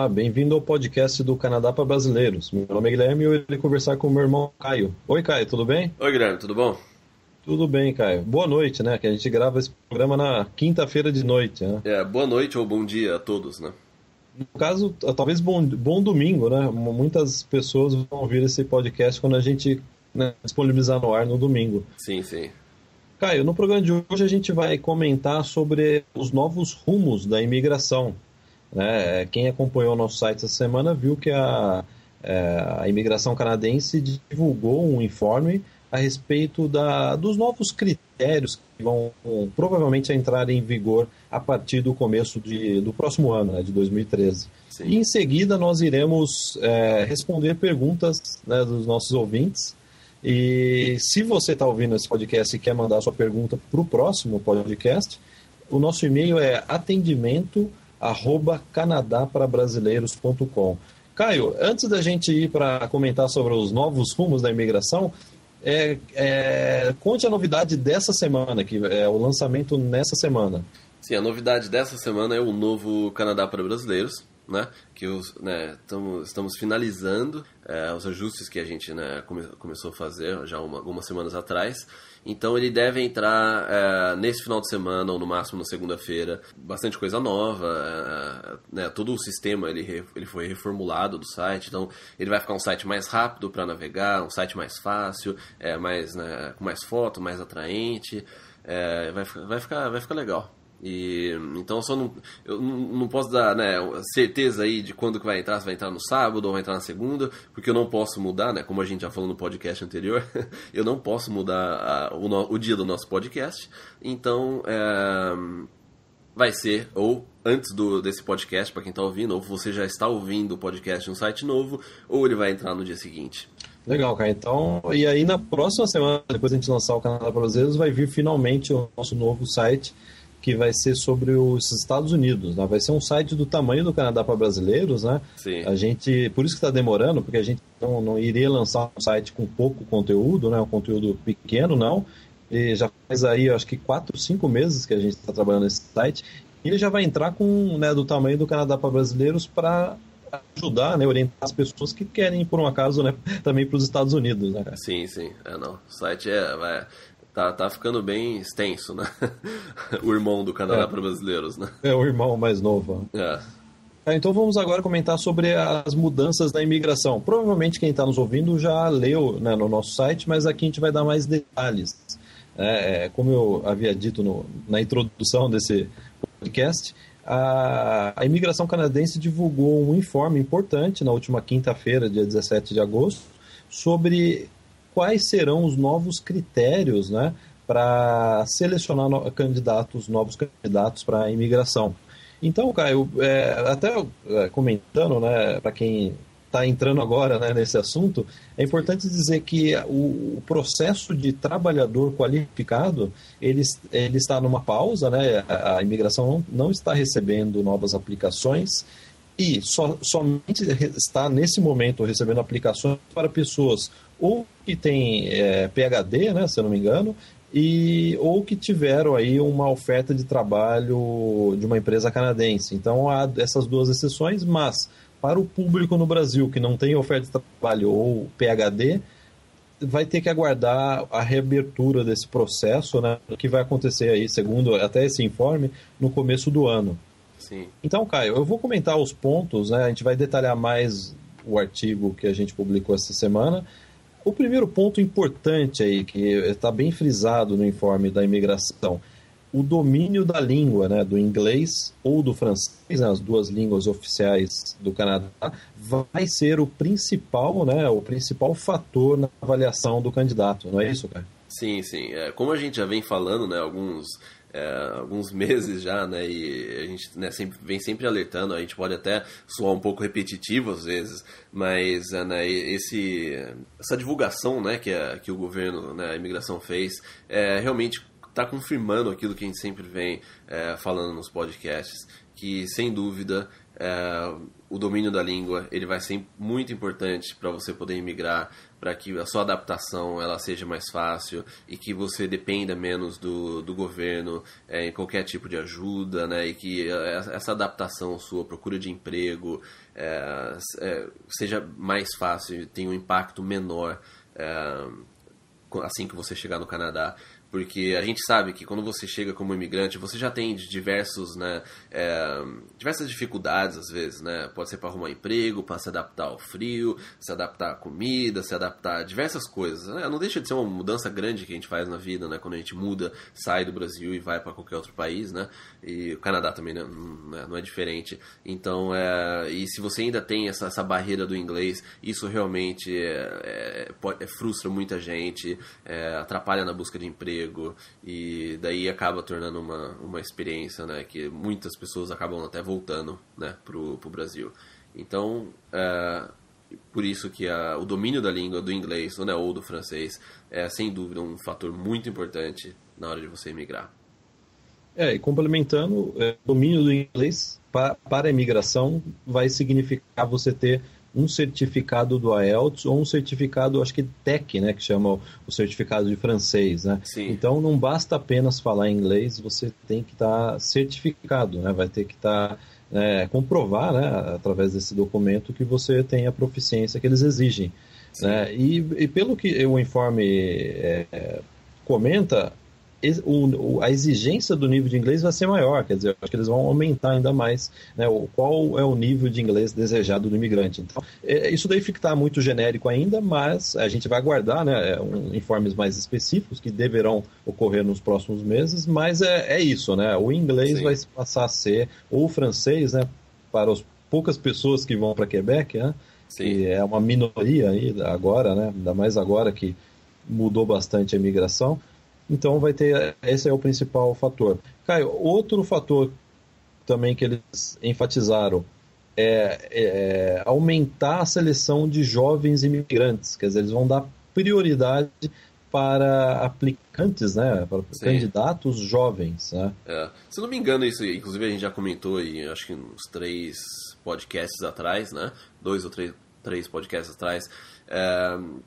Olá, bem-vindo ao podcast do Canadá para Brasileiros. Meu nome é Guilherme e eu irei conversar com o meu irmão Caio. Oi, Caio, tudo bem? Oi, Guilherme, tudo bom? Tudo bem, Caio. Boa noite, né? Que a gente grava esse programa na quinta-feira de noite, né? Boa noite ou bom dia a todos, né? No caso, talvez bom domingo, né? Muitas pessoas vão ouvir esse podcast quando a gente, né, disponibilizar no ar no domingo. Sim, sim. Caio, no programa de hoje a gente vai comentar sobre os novos rumos da imigração, né? Quem acompanhou o nosso site essa semana viu que a imigração canadense divulgou um informe a respeito dos novos critérios que vão provavelmente entrar em vigor a partir do começo do próximo ano, né, de 2013. Sim. E em seguida nós iremos responder perguntas, né, dos nossos ouvintes. E se você está ouvindo esse podcast e quer mandar sua pergunta para o próximo podcast, o nosso e-mail é atendimento@canadaprabrasileiros.com. Caio, antes da gente ir para comentar sobre os novos rumos da imigração, conte a novidade dessa semana, que é o lançamento nessa semana. Sim, a novidade dessa semana é o novo Canadá para Brasileiros, né? Que estamos finalizando os ajustes que a gente, né, começou a fazer já algumas semanas atrás. Então ele deve entrar nesse final de semana ou no máximo na segunda-feira. Bastante coisa nova, né? Todo o sistema ele foi reformulado do site, então ele vai ficar um site mais rápido para navegar, um site mais fácil, né, com mais foto, mais atraente. Vai ficar legal. Então eu não posso dar, né, certeza aí de quando que vai entrar, se vai entrar no sábado ou vai entrar na segunda, porque eu não posso mudar, né, como a gente já falou no podcast anterior, eu não posso mudar o dia do nosso podcast, então vai ser ou antes desse podcast para quem está ouvindo, ou você já está ouvindo o podcast de um site novo, ou ele vai entrar no dia seguinte. Legal, cara. Então, e aí na próxima semana, depois de a gente lançar o Canadá para Brasileiros, vai vir finalmente o nosso novo site, que vai ser sobre os Estados Unidos, né? Vai ser um site do tamanho do Canadá para Brasileiros, né? Sim. Por isso que está demorando, porque a gente não iria lançar um site com pouco conteúdo, né? Um conteúdo pequeno, não. E já faz aí, acho que 4, 5 meses que a gente está trabalhando nesse site. E ele já vai entrar com, né, do tamanho do Canadá para Brasileiros para ajudar, né, orientar as pessoas que querem, por um acaso, né, também para os Estados Unidos, né, cara? Sim, sim. Não. O site tá ficando bem extenso, né? O irmão do Canadá para brasileiros, né? É o irmão mais novo. Então vamos agora comentar sobre as mudanças da imigração. Provavelmente quem está nos ouvindo já leu, né, no nosso site, mas aqui a gente vai dar mais detalhes. Como eu havia dito na introdução desse podcast, a imigração canadense divulgou um informe importante na última quinta-feira, dia 17 de agosto, sobre quais serão os novos critérios, né, para selecionar novos candidatos para a imigração. Então, Caio, comentando, né, para quem está entrando agora, né, nesse assunto, é importante dizer que o processo de trabalhador qualificado ele está numa pausa, né, a imigração não está recebendo novas aplicações e somente está nesse momento recebendo aplicações para pessoas ou que têm PhD, né, se eu não me engano, ou que tiveram aí uma oferta de trabalho de uma empresa canadense. Então há essas duas exceções, mas para o público no Brasil que não tem oferta de trabalho ou PhD, vai ter que aguardar a reabertura desse processo, né, que vai acontecer aí, segundo até esse informe, no começo do ano. Sim. Então, Caio, eu vou comentar os pontos, né, a gente vai detalhar mais o artigo que a gente publicou essa semana. O primeiro ponto importante aí, que está bem frisado no informe da imigração, o domínio da língua, né, do inglês ou do francês, né, as duas línguas oficiais do Canadá, vai ser o principal fator na avaliação do candidato, não é isso, cara? Sim, sim. Como a gente já vem falando, né, alguns meses já, né, e a gente, né, vem sempre alertando, a gente pode até soar um pouco repetitivo às vezes, mas né, essa divulgação, né, que o governo, né, a imigração fez, realmente está confirmando aquilo que a gente sempre vem falando nos podcasts, que sem dúvida o domínio da língua ele vai ser muito importante para você poder imigrar, para que a sua adaptação ela seja mais fácil e que você dependa menos do governo em qualquer tipo de ajuda, né? E que essa adaptação sua, procura de emprego, seja mais fácil, tenha um impacto menor assim que você chegar no Canadá. Porque a gente sabe que quando você chega como imigrante, você já tem diversas dificuldades às vezes, né? Pode ser para arrumar emprego, para se adaptar ao frio, se adaptar à comida, se adaptar a diversas coisas, né? Não deixa de ser uma mudança grande que a gente faz na vida, né? Quando a gente muda, sai do Brasil e vai para qualquer outro país, né? E o Canadá também não é diferente. Então, e se você ainda tem essa barreira do inglês, isso realmente frustra muita gente, atrapalha na busca de emprego, e daí acaba tornando uma experiência, né, que muitas pessoas acabam até voltando, né, pro Brasil. Então, por isso que o domínio da língua, do inglês, né, ou do francês, é sem dúvida um fator muito importante na hora de você emigrar. E complementando, o domínio do inglês para a imigração vai significar você ter um certificado do IELTS ou um certificado, acho que TEC, né, que chama o certificado de francês, né? Sim. Então não basta apenas falar inglês, você tem que estar certificado, né? Vai ter que estar comprovar, né, através desse documento que você tem a proficiência que eles exigem, né? E pelo que o informe comenta, a exigência do nível de inglês vai ser maior, quer dizer, acho que eles vão aumentar ainda mais, né, qual é o nível de inglês desejado do imigrante. Então, isso daí fica muito genérico ainda, mas a gente vai aguardar, né, informes mais específicos que deverão ocorrer nos próximos meses, mas é isso, né, o inglês vai passar a ser, ou o francês, né, para as poucas pessoas que vão para Quebec, né, que é uma minoria aí agora, né, ainda mais agora que mudou bastante a imigração. Então esse é o principal fator. Caio, outro fator também que eles enfatizaram é aumentar a seleção de jovens imigrantes, quer dizer, eles vão dar prioridade para aplicantes, né, para candidatos jovens, né? Se não me engano, isso, inclusive a gente já comentou aí, acho que uns 3 podcasts atrás, né, 2 ou 3 podcasts atrás,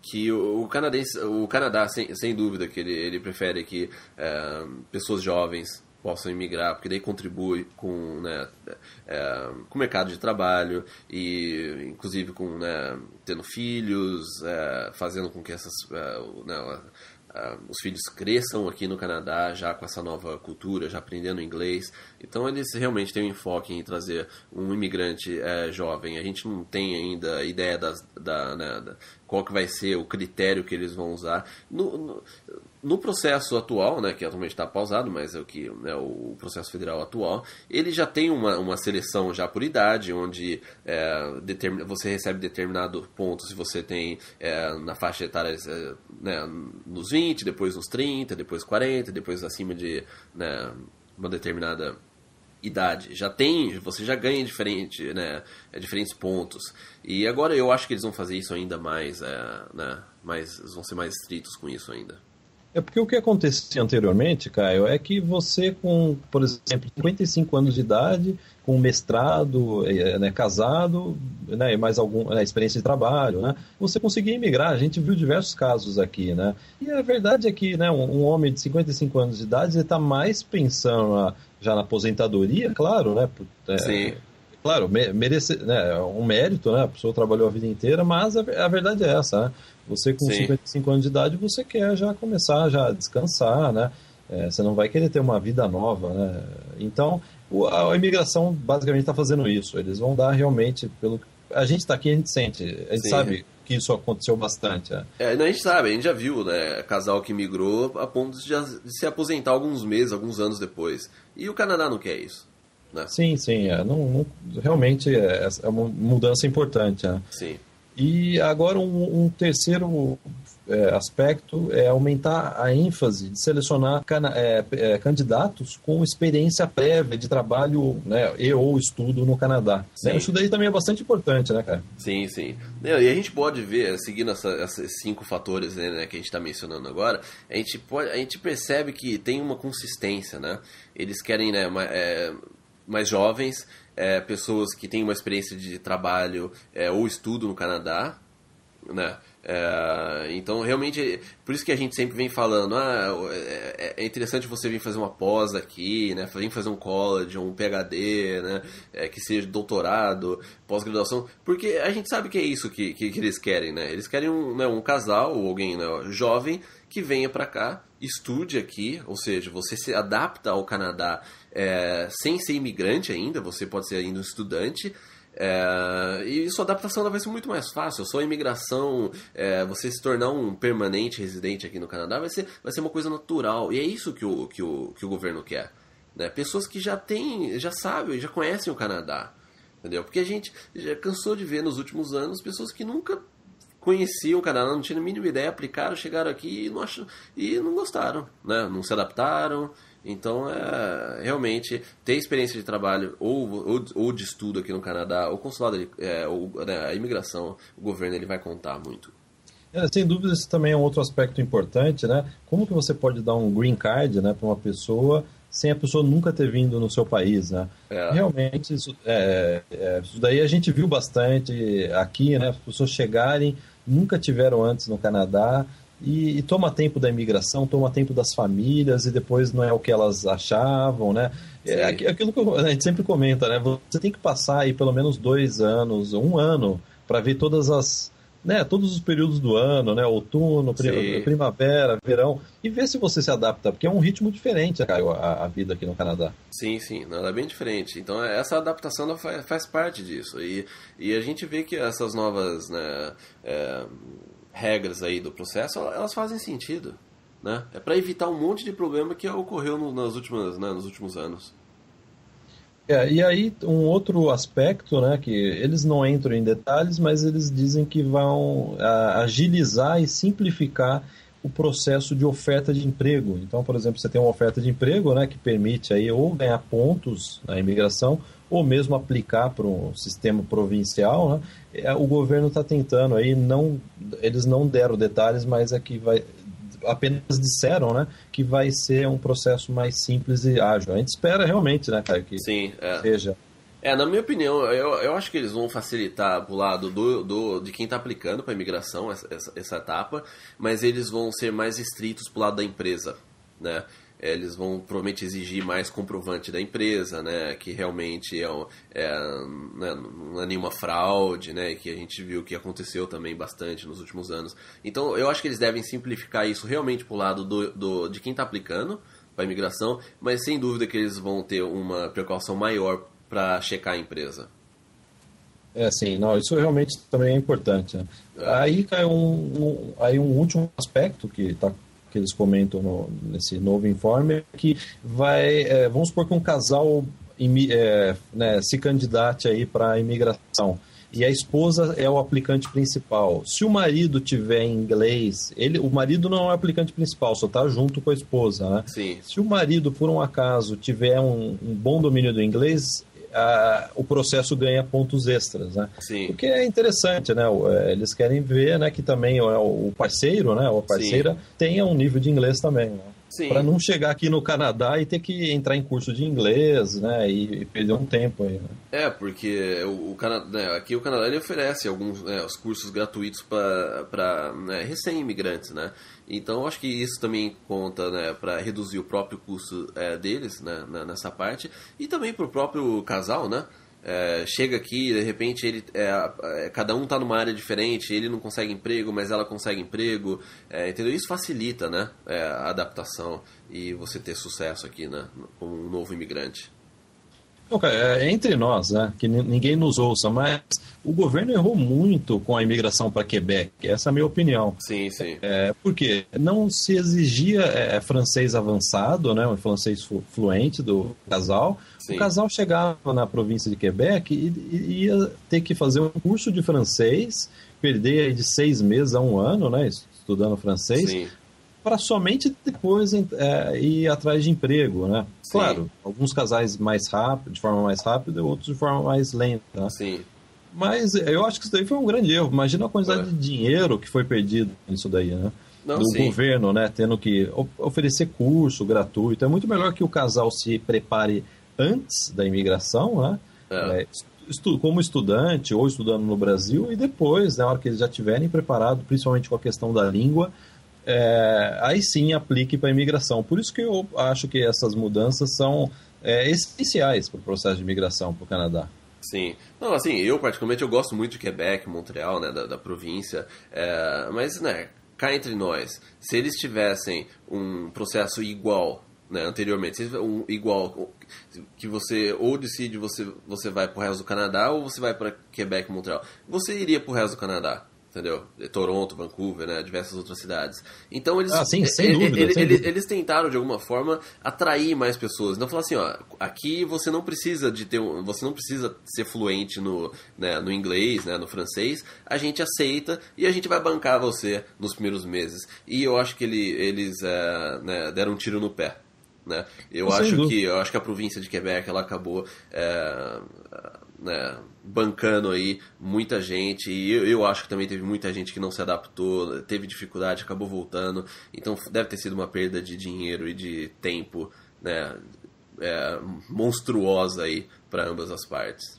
que o Canadá, sem dúvida, que ele prefere que pessoas jovens possam imigrar, porque daí contribui com, né, com o mercado de trabalho e, inclusive, com, né, tendo filhos, fazendo com que os filhos cresçam aqui no Canadá já com essa nova cultura, já aprendendo inglês. Então eles realmente têm um enfoque em trazer um imigrante jovem. A gente não tem ainda ideia qual que vai ser o critério que eles vão usar. No processo atual, né, que atualmente está pausado, mas é o processo federal atual, ele já tem uma seleção já por idade, onde você recebe determinado ponto se você tem na faixa etária nos 20, depois nos 30, depois 40, depois acima de, né, uma determinada idade. Você já ganha diferentes pontos. E agora eu acho que eles vão fazer isso ainda mais, eles vão ser mais estritos com isso ainda. Porque o que acontecia anteriormente, Caio, é que você com, por exemplo, 55 anos de idade, com mestrado, né, casado, né, e mais alguma experiência de trabalho, né, você conseguia imigrar. A gente viu diversos casos aqui, né? E a verdade é que, né, um homem de 55 anos de idade está mais pensando já na aposentadoria, claro, né? Sim. Claro, merece, né, um mérito, né? A pessoa trabalhou a vida inteira, mas a verdade é essa, né? Você com 55 anos de idade, você quer já começar já a descansar, né? Você não vai querer ter uma vida nova, né? Então, a imigração basicamente está fazendo isso. Eles vão dar realmente, a gente está aqui, a gente sente, a gente sabe que isso aconteceu bastante. A gente sabe, a gente já viu, né, casal que migrou a ponto de se aposentar alguns meses, alguns anos depois. E o Canadá não quer isso. Né? Sim, realmente é uma mudança importante. Né? Sim. E agora um terceiro aspecto é aumentar a ênfase de selecionar candidatos com experiência prévia de trabalho, né, ou estudo no Canadá. Isso daí também é bastante importante, né, cara? Sim, sim. E a gente pode ver, seguindo esses 5 fatores, né, que a gente está mencionando agora, a gente percebe que tem uma consistência, né? Eles querem, né, mais jovens, pessoas que têm uma experiência de trabalho ou estudo no Canadá, né? Então, realmente, por isso que a gente sempre vem falando, é interessante você vir fazer uma pós aqui, né? Vir fazer um college, um PhD, né? Que seja doutorado, pós-graduação, porque a gente sabe que é isso que eles querem, né? Eles querem um casal ou alguém, né, jovem que venha para cá, estude aqui, ou seja, você se adapta ao Canadá sem ser imigrante ainda, você pode ser ainda um estudante. E sua adaptação ela vai ser muito mais fácil. Sua imigração, você se tornar um permanente residente aqui no Canadá vai ser uma coisa natural. E é isso que o governo quer, né? Pessoas que já sabem, já conhecem o Canadá, entendeu? Porque a gente já cansou de ver nos últimos anos pessoas que nunca conheciam o Canadá, não tinham a mínima ideia, aplicaram, chegaram aqui e não gostaram, né? Não se adaptaram. Então, realmente, ter experiência de trabalho ou de estudo aqui no Canadá, o consulado, a imigração, o governo, ele vai contar muito. Sem dúvida, esse também é um outro aspecto importante, né? Como que você pode dar um green card, né, para uma pessoa sem a pessoa nunca ter vindo no seu país, né? Realmente, isso daí a gente viu bastante aqui, né? As pessoas chegarem, nunca tiveram antes no Canadá, e toma tempo da imigração, toma tempo das famílias, e depois não é o que elas achavam, né? Aquilo que a gente sempre comenta, né? Você tem que passar aí pelo menos 2 anos, 1 ano, para ver todos os períodos do ano, né? Outono, primavera, verão, e ver se você se adapta, porque é um ritmo diferente, a vida aqui no Canadá. Sim, ela é bem diferente. Então, essa adaptação ela faz parte disso. E a gente vê que essas novas, né, regras aí do processo, elas fazem sentido, né? É para evitar um monte de problema que ocorreu nos últimos anos. E aí um outro aspecto, né, que eles não entram em detalhes, mas eles dizem que vão agilizar e simplificar o processo de oferta de emprego. Então, por exemplo, você tem uma oferta de emprego, né, que permite aí ou ganhar pontos na imigração ou mesmo aplicar para um sistema provincial, né? O governo está tentando aí, eles não deram detalhes, mas apenas disseram, né, que vai ser um processo mais simples e ágil. A gente espera realmente, né, Caio, que seja. Na minha opinião, eu acho que eles vão facilitar pro lado de quem está aplicando para a imigração essa etapa, mas eles vão ser mais estritos pro lado da empresa, né? Eles vão provavelmente exigir mais comprovante da empresa, né, que realmente né, não é nenhuma fraude, né, que a gente viu que aconteceu também bastante nos últimos anos. Então, eu acho que eles devem simplificar isso realmente pro lado de quem está aplicando para a imigração, mas sem dúvida que eles vão ter uma precaução maior para checar a empresa. Isso realmente também é importante, né? Aí cai um último aspecto que eles comentam nesse novo informe, que vamos supor que um casal se candidate aí para a imigração, e a esposa é o aplicante principal. Se o marido tiver inglês, o marido não é o aplicante principal, só está junto com a esposa, né? Sim. Se o marido, por um acaso, tiver um bom domínio do inglês, o processo ganha pontos extras, né? Sim. O que é interessante, né? Eles querem ver, né, que também o parceiro, né, ou a parceira, tenha um nível de inglês também, né? Para não chegar aqui no Canadá e ter que entrar em curso de inglês, né, e perder um tempo aí, né? Porque aqui o Canadá ele oferece alguns os cursos gratuitos para recém-imigrantes, né? Então, acho que isso também conta, né, para reduzir o próprio custo deles, né, nessa parte, e também para o próprio casal, né? Chega aqui, de repente cada um está numa área diferente, ele não consegue emprego, mas ela consegue emprego, entendeu? Isso facilita, né, a adaptação e você ter sucesso aqui, né, como um novo imigrante. Entre nós, né, que ninguém nos ouça, mas o governo errou muito com a imigração para Quebec, essa é a minha opinião. Sim. Porque não se exigia francês avançado, né, um francês fluente do casal. Sim. O casal chegava na província de Quebec e ia ter que fazer um curso de francês, perder aí de 6 meses a 1 ano, né, estudando francês. Sim. Para somente depois ir atrás de emprego, né? Sim. Claro, alguns casais de forma mais rápida, outros de forma mais lenta, né? Sim. Mas eu acho que isso daí foi um grande erro. Imagina a quantidade de dinheiro que foi perdido nisso daí, né? Do governo, né? Tendo que oferecer curso gratuito. É muito melhor que o casal se prepare antes da imigração, né? É. Como estudante ou estudando no Brasil, e depois, na hora que eles já estiverem preparados, principalmente com a questão da língua, aí sim aplique para a imigração. Por isso que eu acho que essas mudanças são essenciais para o processo de imigração para o Canadá. Sim. Não, assim, eu particularmente eu gosto muito de Quebec, Montreal, né, da província, mas, né, cá entre nós, se eles tivessem um processo igual, né, anteriormente, se igual, que você ou decide você vai pro resto do Canadá ou você vai para Quebec, Montreal, você iria pro resto do Canadá. Entendeu? Toronto, Vancouver, né? Diversas outras cidades. Então eles, sim, sem dúvida, sem dúvida. Eles tentaram de alguma forma atrair mais pessoas. Então falaram assim, ó, aqui você não precisa você não precisa ser fluente no inglês, né, no francês. A gente aceita e a gente vai bancar você nos primeiros meses. E eu acho que eles né, deram um tiro no pé. Né? Eu acho que a província de Quebec ela acabou né, bancando aí muita gente, e eu acho que também teve muita gente que não se adaptou, teve dificuldade, acabou voltando, então deve ter sido uma perda de dinheiro e de tempo, né, monstruosa aí para ambas as partes.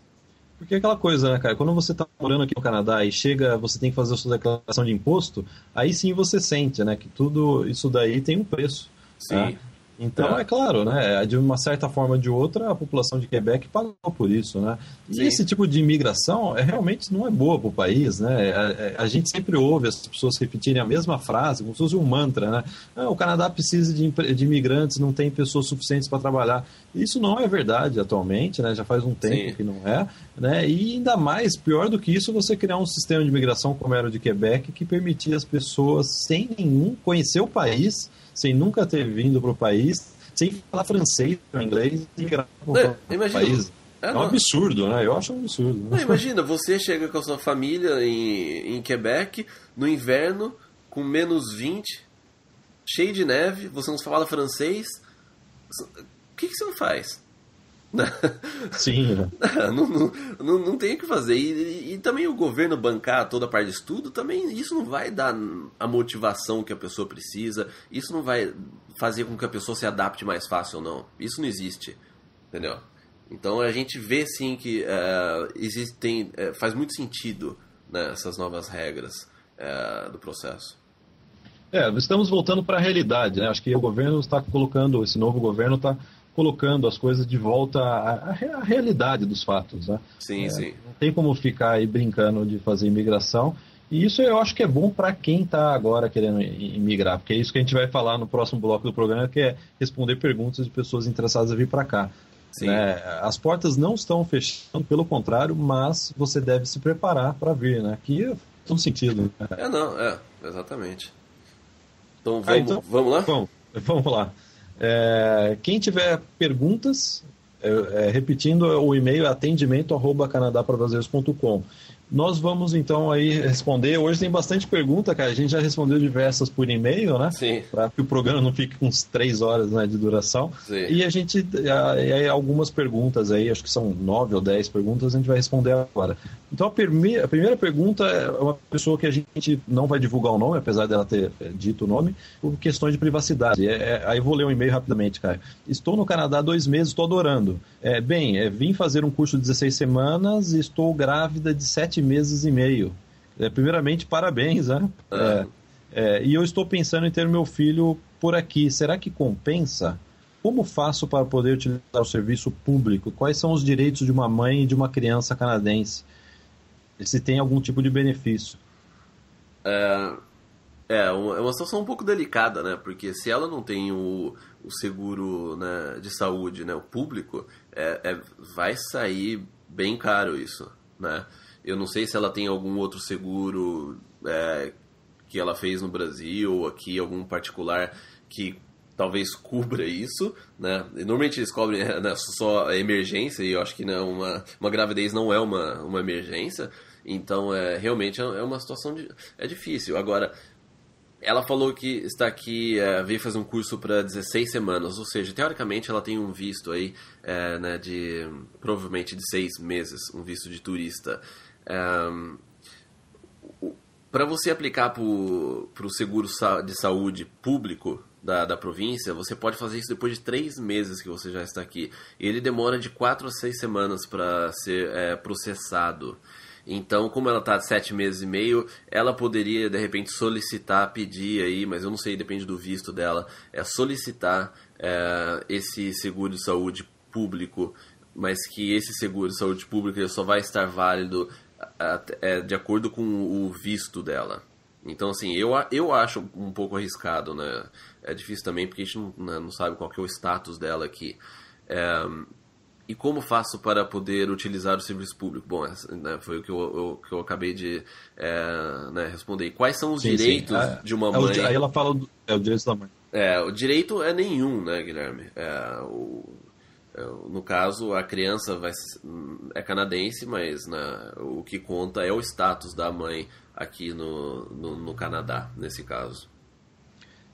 Porque é aquela coisa, né, cara? Quando você está morando aqui no Canadá e chega, você tem que fazer a sua declaração de imposto, aí sim você sente, né, que tudo isso daí tem um preço. Sim. Né? Então, é claro, né, de uma certa forma ou de outra, a população de Quebec pagou por isso, né? E Sim. esse tipo de imigração realmente não é boa para o país, né? A gente sempre ouve as pessoas repetirem a mesma frase, como se fosse um mantra, né? O Canadá precisa de imigrantes, não tem pessoas suficientes para trabalhar. Isso não é verdade atualmente, né? Já faz um tempo Sim. que não é, né? E ainda mais, pior do que isso, você criar um sistema de imigração como era o de Quebec, que permitia as pessoas, sem nenhum, conhecer o país, sem nunca ter vindo para o país, sem falar francês ou inglês, e migrar para o país. É um absurdo, né? Eu acho um absurdo. Né? Não, imagina, você chega com a sua família em Quebec, no inverno, com menos 20, cheio de neve, você não fala francês, o que você faz? Sim, né? Não tem o que fazer. E também o governo bancar toda a parte de estudo, também isso não vai dar a motivação que a pessoa precisa, isso não vai fazer com que a pessoa se adapte mais fácil ou não. Isso não existe, entendeu? Então a gente vê sim que faz muito sentido, né, essas novas regras do processo. Estamos voltando para a realidade, né? Acho que o governo está colocando, esse novo governo está colocando as coisas de volta à realidade dos fatos, né? Sim, sim. Não tem como ficar aí brincando de fazer imigração. E isso eu acho que é bom para quem está agora querendo imigrar, porque é isso que a gente vai falar no próximo bloco do programa, que é responder perguntas de pessoas interessadas em vir para cá. Sim. Né? As portas não estão fechando, pelo contrário, mas você deve se preparar para vir, né? Que faz todo sentido. Né? Exatamente. Então vamos lá? Vamos lá. Quem tiver perguntas, repetindo, o e-mail é atendimento@canadaprabrasileiros.com. Nós vamos então aí responder. Hoje tem bastante pergunta, cara. A gente já respondeu diversas por e-mail, né? Sim. Para que o programa não fique com 3 horas, né, de duração. Sim. E a gente algumas perguntas aí, acho que são 9 ou 10 perguntas, a gente vai responder agora. Então a primeira pergunta é uma pessoa que a gente não vai divulgar o nome, apesar dela ter dito o nome, por questões de privacidade. Aí eu vou ler um e-mail rapidamente, cara. Estou no Canadá há 2 meses, estou adorando. Vim fazer um curso de 16 semanas e estou grávida de 7 meses e meio. Primeiramente, parabéns, né? E eu estou pensando em ter meu filho por aqui. Será que compensa? Como faço para poder utilizar o serviço público? Quais são os direitos de uma mãe e de uma criança canadense? Se tem algum tipo de benefício? É uma situação um pouco delicada, né? Porque se ela não tem o seguro, né, de saúde, né, o público, vai sair bem caro isso, né? Eu não sei se ela tem algum outro seguro que ela fez no Brasil ou aqui, algum particular que talvez cubra isso, né? E normalmente eles cobrem, né, só a emergência, e eu acho que, né, uma gravidez não é uma emergência, então realmente é uma situação difícil. Agora, ela falou que está aqui, veio fazer um curso para 16 semanas, ou seja, teoricamente ela tem um visto aí, né, provavelmente de 6 meses, um visto de turista. Para você aplicar para o seguro de saúde público, da província, você pode fazer isso depois de 3 meses que você já está aqui. Ele demora de 4 a 6 semanas para ser processado. Então, como ela está de 7 meses e meio, ela poderia, de repente, solicitar, pedir aí, mas eu não sei, depende do visto dela, solicitar esse seguro de saúde público, mas que esse seguro de saúde público ele só vai estar válido de acordo com o visto dela. Então, assim, eu acho um pouco arriscado, né? É difícil também, porque a gente não sabe qual que é o status dela aqui. E como faço para poder utilizar o serviço público? Bom, né, foi o que eu acabei de responder. Quais são os direitos de uma mãe? Aí ela fala o direito da mãe. O direito é nenhum, né, Guilherme? No caso, a criança é canadense, mas né, o que conta é o status da mãe aqui no Canadá, nesse caso.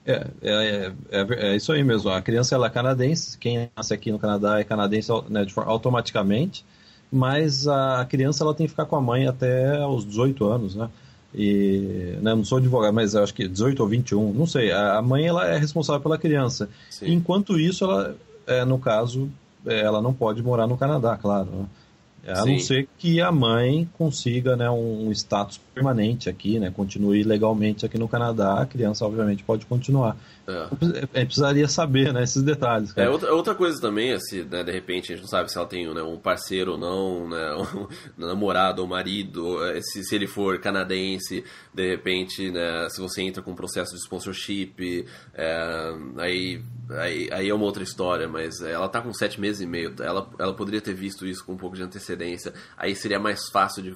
É isso aí mesmo. A criança ela é canadense, quem nasce aqui no Canadá é canadense, né, automaticamente, mas a criança ela tem que ficar com a mãe até os 18 anos, né? E, né, não sou advogado, mas acho que 18 ou 21, não sei. A mãe ela é responsável pela criança. Sim. Enquanto isso, ela, no caso, ela não pode morar no Canadá, claro, né? A não ser que a mãe consiga, né, um status permanente aqui, né, continue legalmente aqui no Canadá, a criança obviamente pode continuar. Precisaria saber, né, esses detalhes. Cara. Outra coisa também, assim, né, de repente a gente não sabe se ela tem, né, um parceiro ou não, né, um namorado ou marido, se ele for canadense, de repente, né, se você entra com um processo de sponsorship, aí é uma outra história, mas ela tá com 7 meses e meio, ela poderia ter visto isso com um pouco de antecedência, aí seria mais fácil de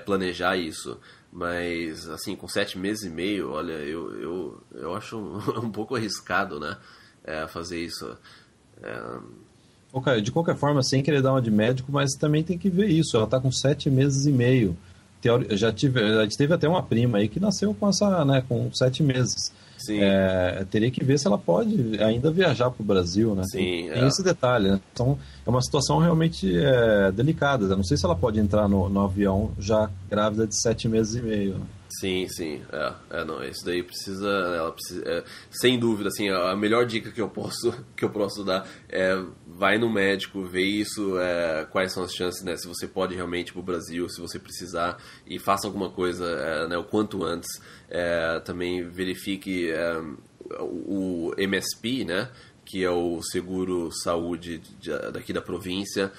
planejar isso. Mas, assim, com 7 meses e meio, olha, eu acho um pouco arriscado, né, fazer isso. De qualquer forma, sem querer dar uma de médico, mas também tem que ver isso. Ela está com 7 meses e meio. Já teve até uma prima aí que nasceu com com 7 meses. Sim. Teria que ver se ela pode ainda viajar para o Brasil, né? Sim, tem esse detalhe, né? Então, é uma situação realmente delicada. Eu não sei se ela pode entrar no avião já grávida de 7 meses e meio. Né? Sim. Não, isso daí ela precisa, sem dúvida, assim, a melhor dica que eu posso dar é vai no médico, vê isso, quais são as chances, né, se você pode realmente ir pro Brasil, se você precisar, e faça alguma coisa, né, o quanto antes. Também verifique o MSP, né, que é o seguro saúde daqui da província,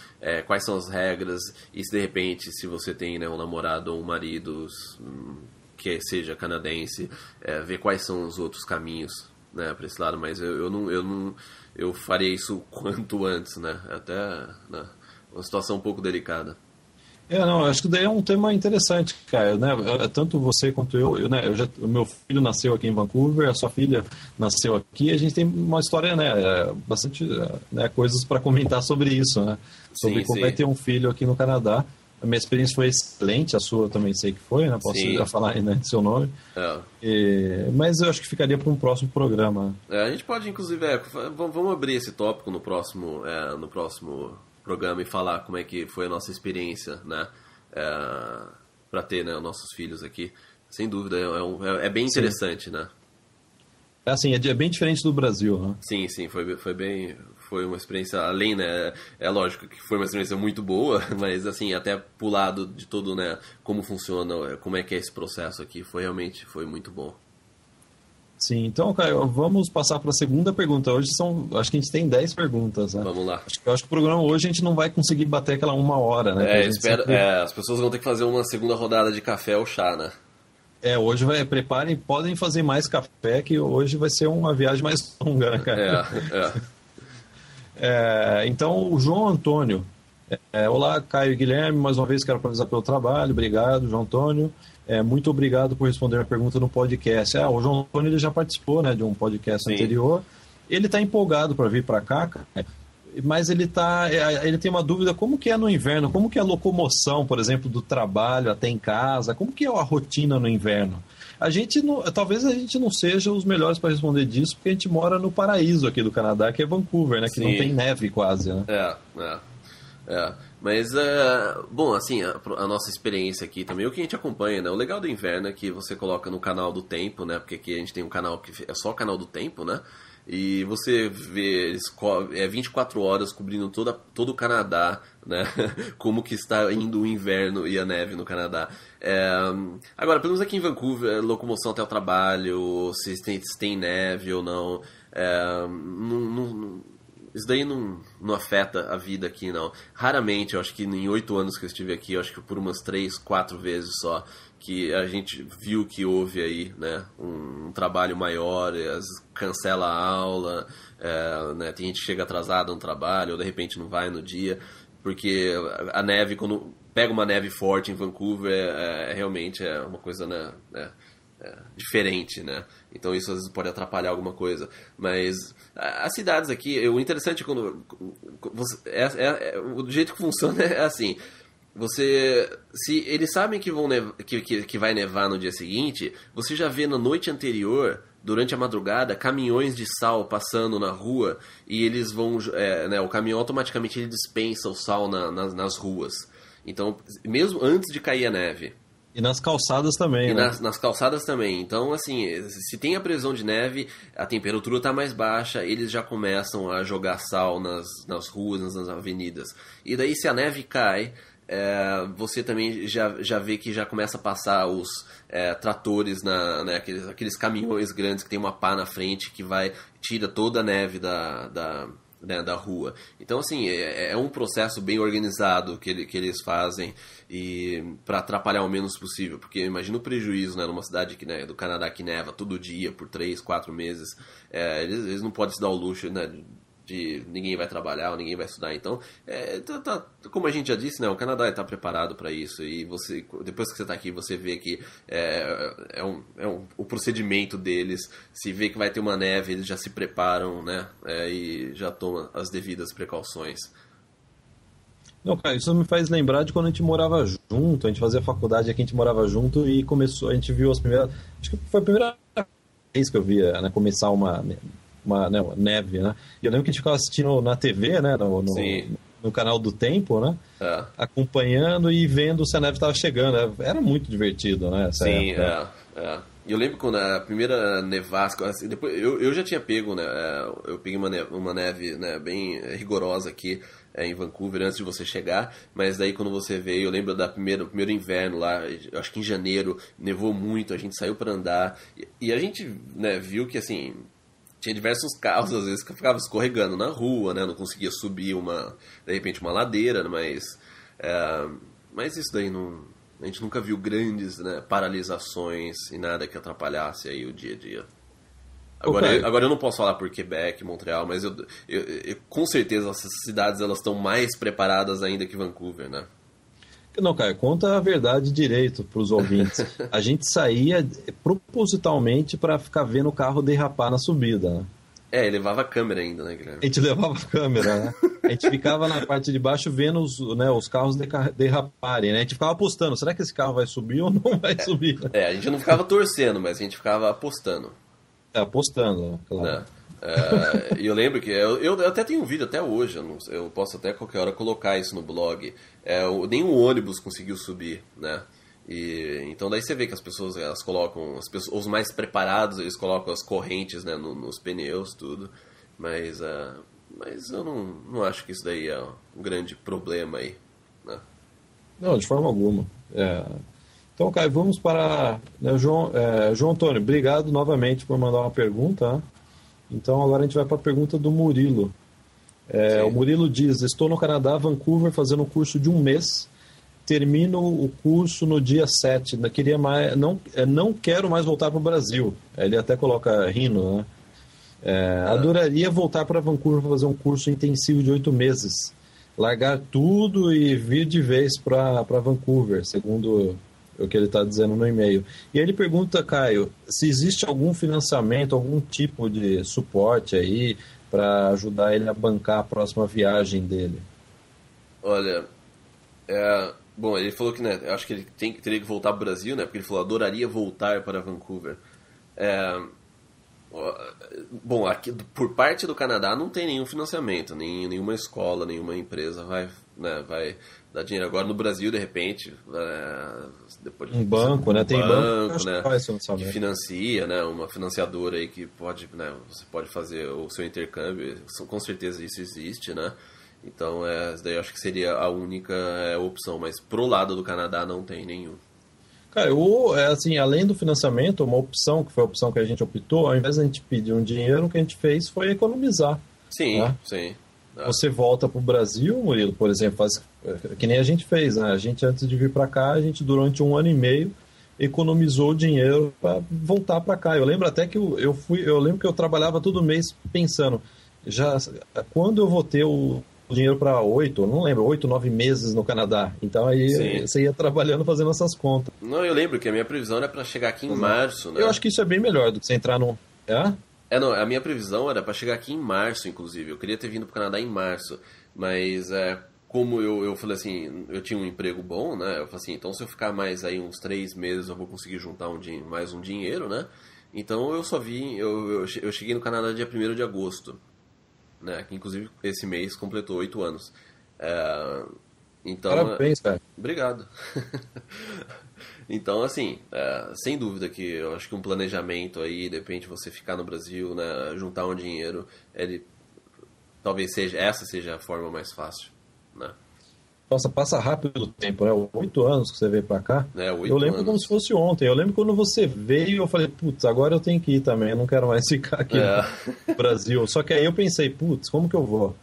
quais são as regras, e se de repente, se você tem, né, um namorado ou um marido que seja canadense, ver quais são os outros caminhos, né, para esse lado, mas eu faria isso o quanto antes, né, até uma situação um pouco delicada. Acho que daí é um tema interessante, Caio, né? Tanto você quanto eu, né? O meu filho nasceu aqui em Vancouver, a sua filha nasceu aqui, a gente tem uma história, né? Bastante coisas para comentar sobre isso, né? Sobre como é ter um filho aqui no Canadá. A minha experiência foi excelente, a sua também sei que foi, né? Posso já falar aí, né, de seu nome. Mas eu acho que ficaria para um próximo programa. A gente pode, inclusive, vamos abrir esse tópico no próximo programa e falar como é que foi a nossa experiência, né, para ter, né, nossos filhos aqui. Sem dúvida, é bem interessante, né? Assim, é bem diferente do Brasil, né? Sim, foi uma experiência, além, né, é lógico que foi uma experiência muito boa, mas assim, até pro lado de todo, né, como funciona, como é que é esse processo aqui, foi muito bom. Sim, então, Caio, vamos passar para a segunda pergunta. Hoje acho que a gente tem 10 perguntas, né? Vamos lá. Eu acho que o programa hoje a gente não vai conseguir bater aquela 1 hora, né? As pessoas vão ter que fazer uma segunda rodada de café ou chá, né? Hoje preparem, podem fazer mais café, que hoje vai ser uma viagem mais longa, né, cara? Então, o João Antônio. Olá, Caio e Guilherme, mais uma vez quero parabenizar pelo trabalho. Obrigado, João Antônio. Muito obrigado por responder a pergunta no podcast. O João Antônio ele já participou, né, de um podcast anterior. Ele está empolgado para vir para cá, mas ele tem uma dúvida: como que é no inverno? Como que é a locomoção, por exemplo, do trabalho até em casa? Como que é a rotina no inverno? Talvez a gente não seja os melhores para responder disso, porque a gente mora no paraíso aqui do Canadá, que é Vancouver, né, que não tem neve quase, né? Mas, bom, assim, a nossa experiência aqui também, o que a gente acompanha, né? O legal do inverno é que você coloca no canal do Tempo, né? Porque aqui a gente tem um canal que é só o canal do Tempo, né? E você vê, eles 24 horas cobrindo todo o Canadá, né? Como que está indo o inverno e a neve no Canadá. Agora, pelo menos aqui em Vancouver, locomoção até o trabalho, se tem neve ou não, isso daí não afeta a vida aqui, não. Raramente, eu acho que em 8 anos que eu estive aqui, eu acho que por umas 3, 4 vezes só, que a gente viu que houve aí, né, um trabalho maior, cancela a aula, né, tem gente que chega atrasada no trabalho, ou de repente não vai no dia, porque a neve, quando pega uma neve forte em Vancouver, realmente é uma coisa, né, diferente, né? Então isso às vezes pode atrapalhar alguma coisa. Mas as cidades aqui, o interessante é quando o jeito que funciona é assim. Se eles sabem que que vai nevar no dia seguinte, você já vê na noite anterior, durante a madrugada, caminhões de sal passando na rua e eles vão, né, o caminhão automaticamente ele dispensa o sal nas ruas. Então, mesmo antes de cair a neve. E nas calçadas também, e né? nas calçadas também. Então, assim, se tem a previsão de neve, a temperatura está mais baixa, eles já começam a jogar sal nas ruas, nas avenidas. E daí, se a neve cai, você também já vê que já começa a passar os tratores, né, aqueles caminhões grandes que tem uma pá na frente que tira toda a neve da rua. Então, assim, é um processo bem organizado que eles fazem e para atrapalhar o menos possível, porque imagina o prejuízo, né, numa cidade do Canadá que neva todo dia por 3, 4 meses. Eles não podem se dar o luxo, né, de ninguém vai trabalhar ou ninguém vai estudar. Então, como a gente já disse, né, o Canadá está preparado para isso e depois que você está aqui, você vê que o procedimento deles, se vê que vai ter uma neve, eles já se preparam, né, e já tomam as devidas precauções. Não, cara, isso me faz lembrar de quando a gente morava junto, a gente fazia faculdade aqui, a gente morava junto e a gente viu as primeiras, acho que foi a primeira vez que eu via, né, começar uma neve, né? E eu lembro que a gente ficava assistindo na TV, né, no canal do Tempo, né, acompanhando e vendo se a neve estava chegando, né? Era muito divertido, né, essa Sim, época. Eu lembro quando a primeira nevasca, assim, depois eu já tinha pego, né, eu peguei uma neve, né, bem rigorosa aqui em Vancouver antes de você chegar, mas daí quando você veio, eu lembro do primeiro inverno lá, eu acho que em janeiro nevou muito, a gente saiu para andar e a gente, né, viu que assim tinha diversos carros às vezes que ficavam escorregando na rua, né, não conseguia subir de repente uma ladeira, mas isso daí não. A gente nunca viu grandes, né, paralisações e nada que atrapalhasse aí o dia a dia. Agora eu não posso falar por Quebec, Montreal, mas eu com certeza essas cidades elas estão mais preparadas ainda que Vancouver, né? Não, cara, conta a verdade direito para os ouvintes. A gente saía propositalmente para ficar vendo o carro derrapar na subida, né? E levava a câmera ainda, né, Guilherme? A gente levava a câmera, né? A gente ficava na parte de baixo vendo os carros derraparem, né? A gente ficava apostando, será que esse carro vai subir ou não vai subir? A gente não ficava torcendo, mas a gente ficava apostando. Apostando, claro. E eu lembro que eu até tenho um vídeo até hoje, eu posso até qualquer hora colocar isso no blog. Nenhum ônibus conseguiu subir, né? Então daí você vê que as pessoas elas colocam, os mais preparados eles colocam as correntes, né, nos pneus, tudo. Mas eu não acho que isso daí é um grande problema aí, né? Não, de forma alguma. Então, Caio, vamos para, né, João Antônio, obrigado novamente por mandar uma pergunta, né? Então agora a gente vai para a pergunta do Murilo. O Murilo diz: estou no Canadá, Vancouver, fazendo um curso de 1 mês. Termino o curso no dia 7. Não quero mais voltar para o Brasil. Ele até coloca rindo, né? Adoraria voltar para Vancouver para fazer um curso intensivo de 8 meses. Largar tudo e vir de vez para Vancouver, segundo o que ele está dizendo no e-mail. E ele pergunta, Caio, se existe algum financiamento, algum tipo de suporte aí para ajudar ele a bancar a próxima viagem dele. Olha, bom, ele falou que, né, eu acho que ele teria que voltar para o Brasil, né, porque ele falou, adoraria voltar para Vancouver. Bom, aqui, por parte do Canadá não tem nenhum financiamento, nenhuma escola, nenhuma empresa né, vai dar dinheiro. Agora no Brasil, de repente, depois Um banco, né? Tem banco, né, que faz que financia, né, uma financiadora aí que pode, né, você pode fazer o seu intercâmbio. Com certeza isso existe, né? Então, essa daí eu acho que seria a única opção, mas pro lado do Canadá não tem nenhum. Cara, assim, além do financiamento, uma opção, que foi a opção que a gente optou, ao invés de a gente pedir um dinheiro, o que a gente fez foi economizar. Sim, né? sim. Você volta para o Brasil, Murilo, por exemplo, faz, que nem a gente fez, né? A gente, antes de vir para cá, a gente, durante 1 ano e meio, economizou dinheiro para voltar para cá. Eu lembro até que eu lembro que eu trabalhava todo mês pensando, já quando eu vou ter o dinheiro para 8, 9 meses no Canadá. Então aí Sim. você ia trabalhando, fazendo essas contas. Não, eu lembro que a minha previsão era para chegar aqui em março, né? Eu acho que isso é bem melhor do que você entrar no... Não, a minha previsão era para chegar aqui em março, inclusive. Eu queria ter vindo para o Canadá em março, mas como eu falei assim, eu tinha um emprego bom, né? Eu falei assim, então se eu ficar mais aí uns 3 meses eu vou conseguir juntar mais um dinheiro, né? Então eu só vim, eu cheguei no Canadá dia 1º de agosto, né? Que inclusive esse mês completou 8 anos. Então, Parabéns, cara. Obrigado. Então, assim, sem dúvida que eu acho que um planejamento aí, de repente você ficar no Brasil, né, juntar um dinheiro, talvez essa seja a forma mais fácil, né? Nossa, passa rápido o tempo, né? 8 anos que você veio pra cá. 8 eu lembro anos. como se fosse ontem. Eu lembro quando você veio, eu falei, putz, agora eu tenho que ir também. Eu não quero mais ficar aqui no Brasil. Só que aí eu pensei, putz, como que eu vou?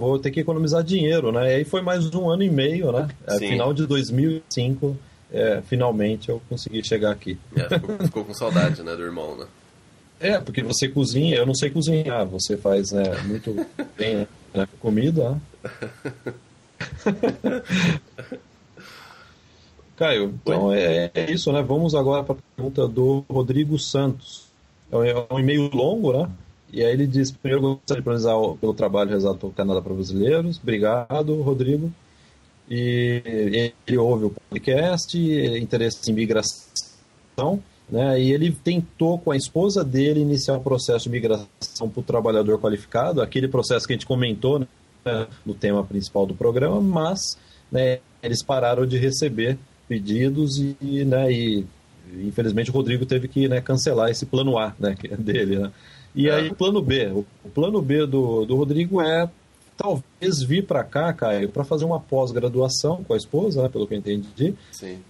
Vou ter que economizar dinheiro, né? E aí foi mais 1 ano e meio, né? Final de 2005, finalmente eu consegui chegar aqui. Ficou com saudade, né, do irmão, né? Porque você cozinha, eu não sei cozinhar. Você faz muito bem, né? Comida, né? Caio, então é isso, né? Vamos agora para a pergunta do Rodrigo Santos. É um e-mail longo, né? E aí ele diz: primeiro, gostaria de parabenizar pelo trabalho realizado pelo Canadá para Brasileiros. Obrigado, Rodrigo. E ele ouve o podcast, interesse em migração, né? E ele tentou, com a esposa dele, iniciar o processo de migração para o trabalhador qualificado, aquele processo que a gente comentou, né, no tema principal do programa, mas, né, eles pararam de receber pedidos e infelizmente o Rodrigo teve que, né, cancelar esse plano A, né, dele, né? E aí o plano B, do Rodrigo é talvez vir para cá, Caio, para fazer uma pós-graduação com a esposa, né, pelo que eu entendi. Sim.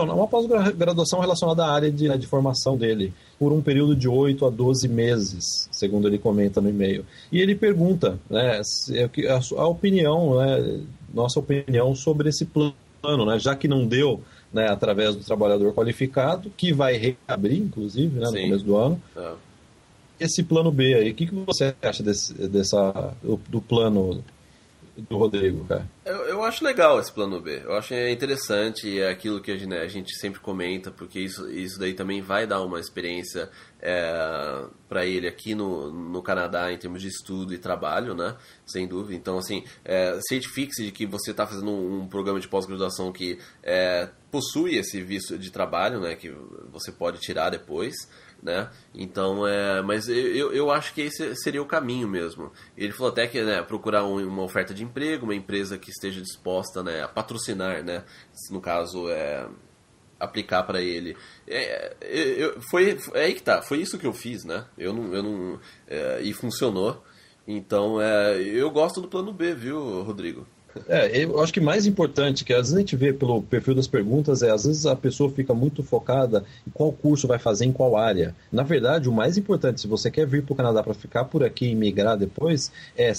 Uma pós-graduação relacionada à área de formação dele, por um período de 8 a 12 meses, segundo ele comenta no e-mail. E ele pergunta, né, a opinião, né, nossa opinião sobre esse plano, né, já que não deu, né, através do trabalhador qualificado, que vai reabrir, inclusive, né, no começo do ano. Esse plano B aí, o que você acha do plano do Rodrigo, cara? Eu acho legal esse plano B. Eu acho interessante e é aquilo que a gente sempre comenta, porque isso daí também vai dar uma experiência para ele aqui no Canadá em termos de estudo e trabalho, né? Sem dúvida. Então, assim, certifique-se de que você está fazendo um programa de pós-graduação que possui esse visto de trabalho, né? Que você pode tirar depois, né? Então, mas eu acho que esse seria o caminho mesmo. Ele falou até que, né, procurar uma oferta de emprego, uma empresa que esteja disposta, né, a patrocinar, né, no caso, aplicar para ele. Foi aí que tá, foi isso que eu fiz, né? E funcionou. Então, eu gosto do plano B, viu, Rodrigo? Eu acho que mais importante, que às vezes a gente vê pelo perfil das perguntas, às vezes a pessoa fica muito focada em qual curso vai fazer, em qual área. Na verdade, o mais importante, se você quer vir para o Canadá para ficar por aqui e migrar depois, é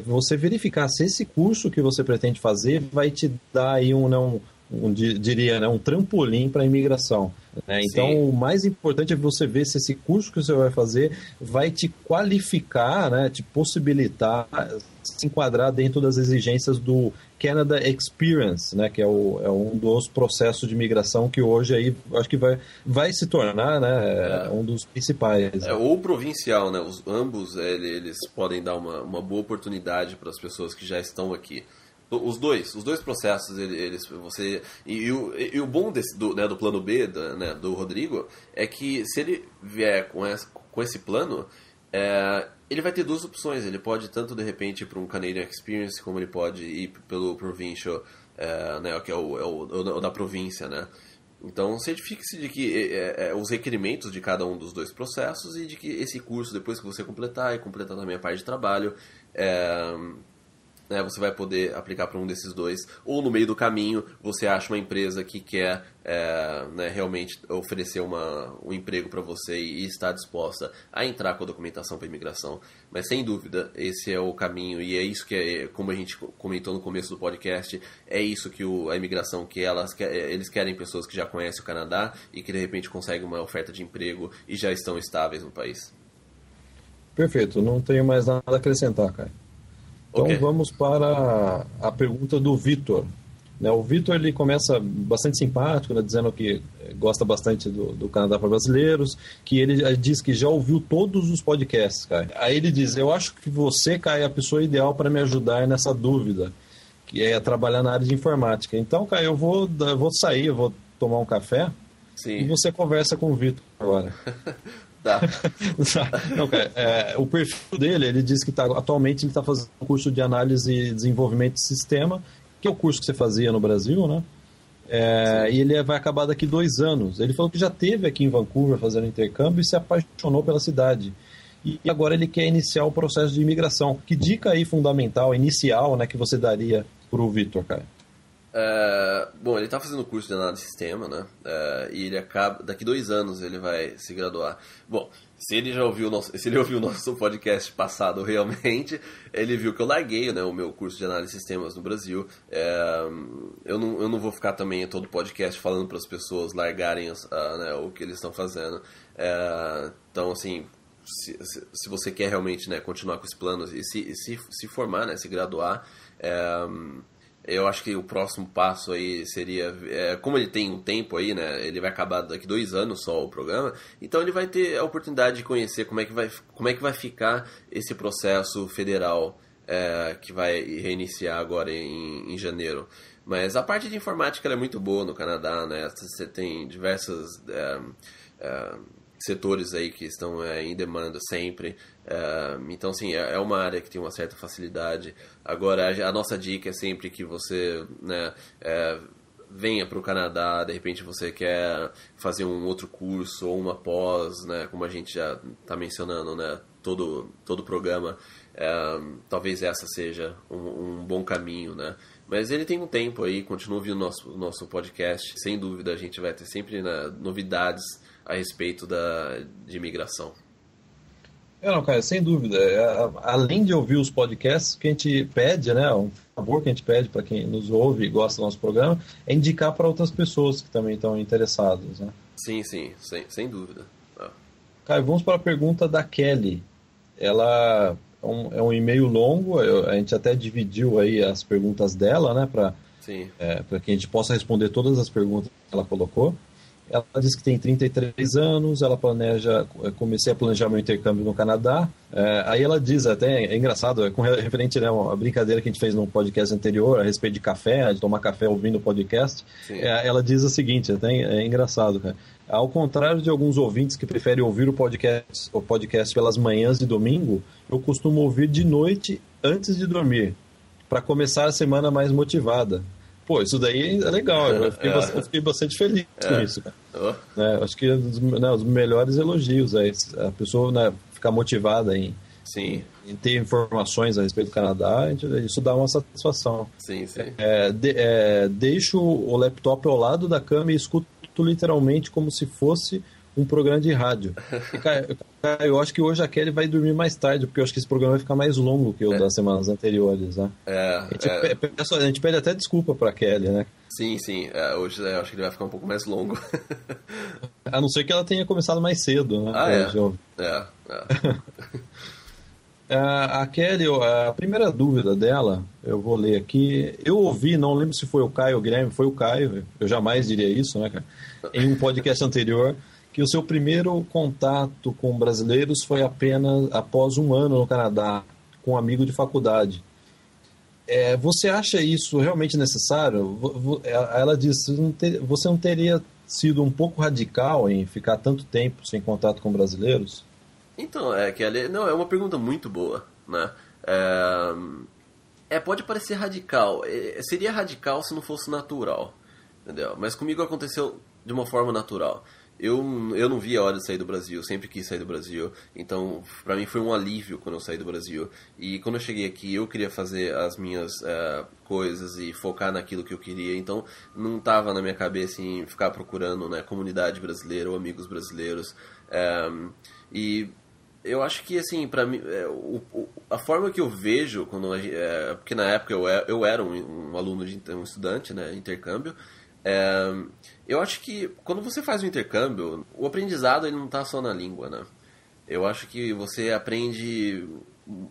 você verificar se esse curso que você pretende fazer vai te dar aí um trampolim para a imigração. Né? Então, o mais importante é você ver se esse curso que você vai fazer vai te qualificar, né, te possibilitar se enquadrar dentro das exigências do Canada Experience, né, que é um dos processos de imigração que hoje aí acho que vai se tornar, né, um dos principais. Ou provincial, né? Ambos eles podem dar uma boa oportunidade para as pessoas que já estão aqui. Os dois processos, o bom do plano B, do Rodrigo, é que se ele vier com esse plano, Ele vai ter duas opções. Ele pode tanto, de repente, ir para um Canadian Experience, como ele pode ir pelo Provincial, né, que é o da província, né? Então, certifique-se de que os requerimentos de cada um dos dois processos e de que esse curso, depois que você completar e completar também a parte de trabalho, né, você vai poder aplicar para um desses dois, ou no meio do caminho você acha uma empresa que quer né, realmente oferecer um emprego para você e está disposta a entrar com a documentação para imigração. Mas sem dúvida esse é o caminho, e é isso que como a gente comentou no começo do podcast, é isso que a imigração eles querem pessoas que já conhecem o Canadá e que de repente conseguem uma oferta de emprego e já estão estáveis no país. Perfeito, não tenho mais nada a acrescentar, cara. Então vamos para a pergunta do Vitor. O Vitor, ele começa bastante simpático, né, dizendo que gosta bastante do Canadá para brasileiros, que ele diz que já ouviu todos os podcasts, cara. Aí ele diz: eu acho que você, Caio, é a pessoa ideal para me ajudar nessa dúvida, que é trabalhar na área de informática. Então, Caio, eu vou sair, eu vou tomar um café. Sim. E você conversa com o Vitor agora. Tá. Não, cara, o perfil dele, ele diz que atualmente ele está fazendo um curso de análise e desenvolvimento de sistema, que é o curso que você fazia no Brasil, né? E ele vai acabar daqui 2 anos. Ele falou que já esteve aqui em Vancouver fazendo intercâmbio e se apaixonou pela cidade. E agora ele quer iniciar o processo de imigração. Que dica aí fundamental, inicial, né, que você daria para o Vitor, cara? Bom, ele está fazendo o curso de análise de sistema, né? E ele acaba, daqui 2 anos ele vai se graduar. Bom, se ele ouviu o nosso podcast passado realmente, ele viu que eu larguei, né, o meu curso de análise de sistemas no Brasil. Eu não vou ficar também em todo podcast falando para as pessoas largarem né, o que eles estão fazendo. Então, assim, se você quer realmente, né, continuar com os planos e se formar, né, se graduar, eu acho que o próximo passo aí seria, como ele tem um tempo aí, né, ele vai acabar daqui 2 anos só o programa, então ele vai ter a oportunidade de conhecer como é que vai ficar esse processo federal que vai reiniciar agora em janeiro. Mas a parte de informática ela é muito boa no Canadá, né, você tem diversos setores aí que estão em demanda sempre. Então, sim, é uma área que tem uma certa facilidade. Agora, a nossa dica é sempre que você, né, venha para o Canadá, de repente você quer fazer um outro curso ou uma pós, né, como a gente já está mencionando, né, todo o programa. Talvez essa seja um bom caminho, né? Mas ele tem um tempo aí, continua ouvindo o nosso podcast. Sem dúvida, a gente vai ter sempre, né, novidades a respeito de imigração. Não, cara, sem dúvida. Além de ouvir os podcasts, que a gente pede, né, um favor que a gente pede para quem nos ouve e gosta do nosso programa, é indicar para outras pessoas que também estão interessadas, né? Sim, sem dúvida. Caio, vamos para a pergunta da Kelly. Ela é um e-mail longo, a gente até dividiu aí as perguntas dela, né, para que a gente possa responder todas as perguntas que ela colocou. Ela diz que tem 33 anos, ela comecei a planejar meu intercâmbio no Canadá. Aí ela diz, até é engraçado, com referente, né, a brincadeira que a gente fez no podcast anterior a respeito de café, de tomar café ouvindo o podcast. Ela diz o seguinte, até é engraçado, cara. Ao contrário de alguns ouvintes que preferem ouvir o podcast pelas manhãs de domingo, eu costumo ouvir de noite antes de dormir, para começar a semana mais motivada. Pô, isso daí é legal, eu fiquei bastante feliz com isso, cara. Acho que os melhores elogios aí, a pessoa, né, ficar motivada em ter informações a respeito do Canadá, isso dá uma satisfação. Sim. Deixo o laptop ao lado da cama e escuto literalmente como se fosse um programa de rádio. E, cara, eu acho que hoje a Kelly vai dormir mais tarde, porque eu acho que esse programa vai ficar mais longo que o das semanas anteriores, né? A gente pede até desculpa pra Kelly, né? Sim. Hoje eu acho que ele vai ficar um pouco mais longo. A não ser que ela tenha começado mais cedo, né? A Kelly, a primeira dúvida dela, eu vou ler aqui. Eu ouvi, não lembro se foi o Caio ou o Guilherme, foi o Caio, eu jamais diria isso, né, cara? Em um podcast anterior, que o seu primeiro contato com brasileiros foi apenas após 1 ano no Canadá, com um amigo de faculdade. Você acha isso realmente necessário? Ela disse, você não teria sido um pouco radical em ficar tanto tempo sem contato com brasileiros? Então, não, é uma pergunta muito boa, né? Pode parecer radical. Seria radical se não fosse natural, entendeu? Mas comigo aconteceu de uma forma natural. Eu não via a hora de sair do Brasil, sempre quis sair do Brasil. Então, pra mim foi um alívio quando eu saí do Brasil. E quando eu cheguei aqui, eu queria fazer as minhas coisas e focar naquilo que eu queria. Então, não tava na minha cabeça em ficar procurando, né, comunidade brasileira ou amigos brasileiros. E eu acho que, assim, pra mim, a forma que eu vejo, porque na época eu era um aluno, um estudante, né, intercâmbio. Eu acho que quando você faz um intercâmbio, o aprendizado ele não está só na língua, né? Eu acho que você aprende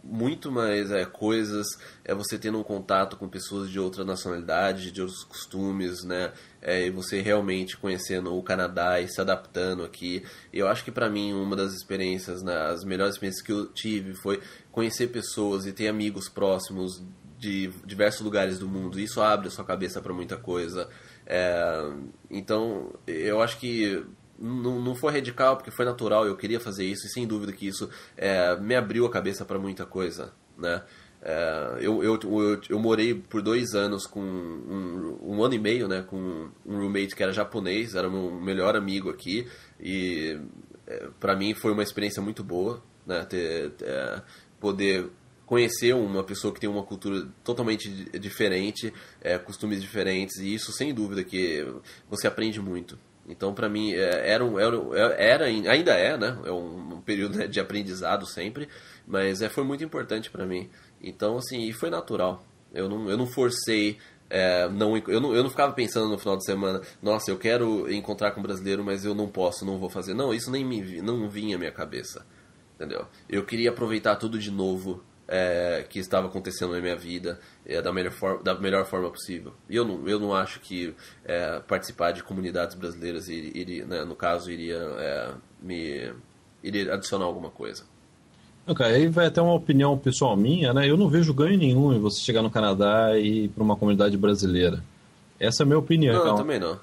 muito mais coisas, você tendo um contato com pessoas de outra nacionalidade, de outros costumes, né? E você realmente conhecendo o Canadá e se adaptando aqui. Eu acho que para mim uma das experiências, né, as melhores experiências que eu tive foi conhecer pessoas e ter amigos próximos de diversos lugares do mundo. Isso abre a sua cabeça para muita coisa. Então, eu acho que não foi radical, porque foi natural, eu queria fazer isso, e sem dúvida que isso me abriu a cabeça para muita coisa, né? Eu morei por 2 anos com um ano e meio, né, com um roommate que era japonês, era meu melhor amigo aqui, e para mim foi uma experiência muito boa, né, poder conhecer uma pessoa que tem uma cultura totalmente diferente, costumes diferentes, e isso sem dúvida que você aprende muito. Então, para mim, ainda é, né? É um período, né, de aprendizado sempre, mas foi muito importante para mim. Então, assim, e foi natural. Eu não forcei, eu não ficava pensando no final de semana, nossa, eu quero encontrar com um brasileiro, mas eu não posso, não vou fazer. Não, isso não vinha à minha cabeça, entendeu? Eu queria aproveitar tudo de novo, que estava acontecendo na minha vida da melhor forma possível. E eu não acho que participar de comunidades brasileiras iria, né, no caso, iria adicionar alguma coisa. Ok, aí vai até uma opinião pessoal minha, né? Eu não vejo ganho nenhum em você chegar no Canadá e ir para uma comunidade brasileira. Essa é a minha opinião. Não, então, eu também não.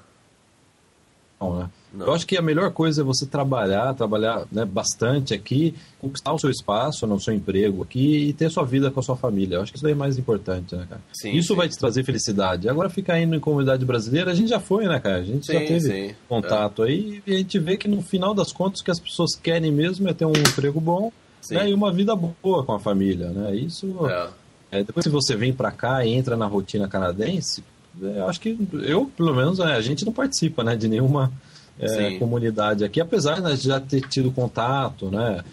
Não, né? Não. Eu acho que a melhor coisa é você trabalhar, né, bastante aqui, conquistar o seu espaço no seu emprego aqui e ter sua vida com a sua família. Eu acho que isso daí é mais importante, né, cara? Sim, isso sim. vai te trazer felicidade. Agora ficar indo em comunidade brasileira, a gente já foi, né, cara? A gente já teve contato aí e a gente vê que no final das contas o que as pessoas querem mesmo é ter um emprego bom, né, e uma vida boa com a família, né? Isso. Depois se você vem pra cá e entra na rotina canadense, eu acho que pelo menos, a gente não participa, né, de nenhuma comunidade aqui, apesar de já ter tido contato, né?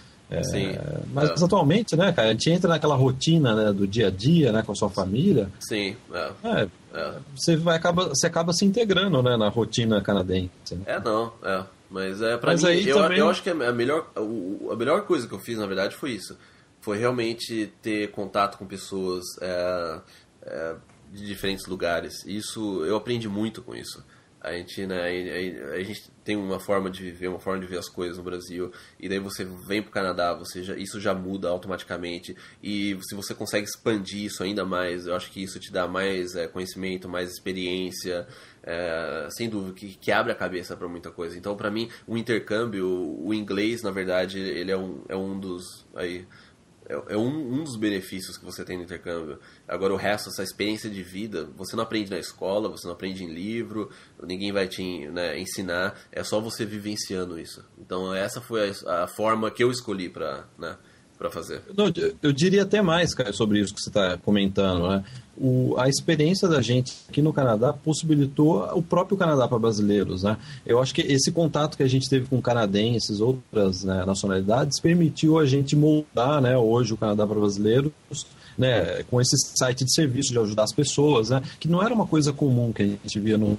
Mas atualmente, né, cara, a gente entra naquela rotina, né, do dia a dia, né, com a sua família. Sim. Você acaba se integrando, né, na rotina canadense. Né? Mas pra mim, eu acho que a melhor coisa que eu fiz, na verdade, foi isso. Foi realmente ter contato com pessoas de diferentes lugares. Isso, eu aprendi muito com isso. A gente tem uma forma de viver, uma forma de ver as coisas no Brasil, e daí você vem pro Canadá, isso já muda automaticamente, e se você consegue expandir isso ainda mais, eu acho que isso te dá mais conhecimento, mais experiência, sem dúvida, que abre a cabeça para muita coisa. Então, para mim, o intercâmbio, o inglês, na verdade, ele é um dos... um dos benefícios que você tem no intercâmbio. Agora o resto, essa experiência de vida, você não aprende na escola, você não aprende em livro, ninguém vai te, né, ensinar, é só você vivenciando isso. Então essa foi a forma que eu escolhi para fazer. Eu diria até mais, cara, sobre isso que você está comentando, né? A experiência da gente aqui no Canadá possibilitou o próprio Canadá para brasileiros, né? Eu acho que esse contato que a gente teve com canadenses, outras, né, nacionalidades, permitiu a gente moldar, né, hoje o Canadá para brasileiros, né, com esse site de serviço de ajudar as pessoas, né, que não era uma coisa comum que a gente via no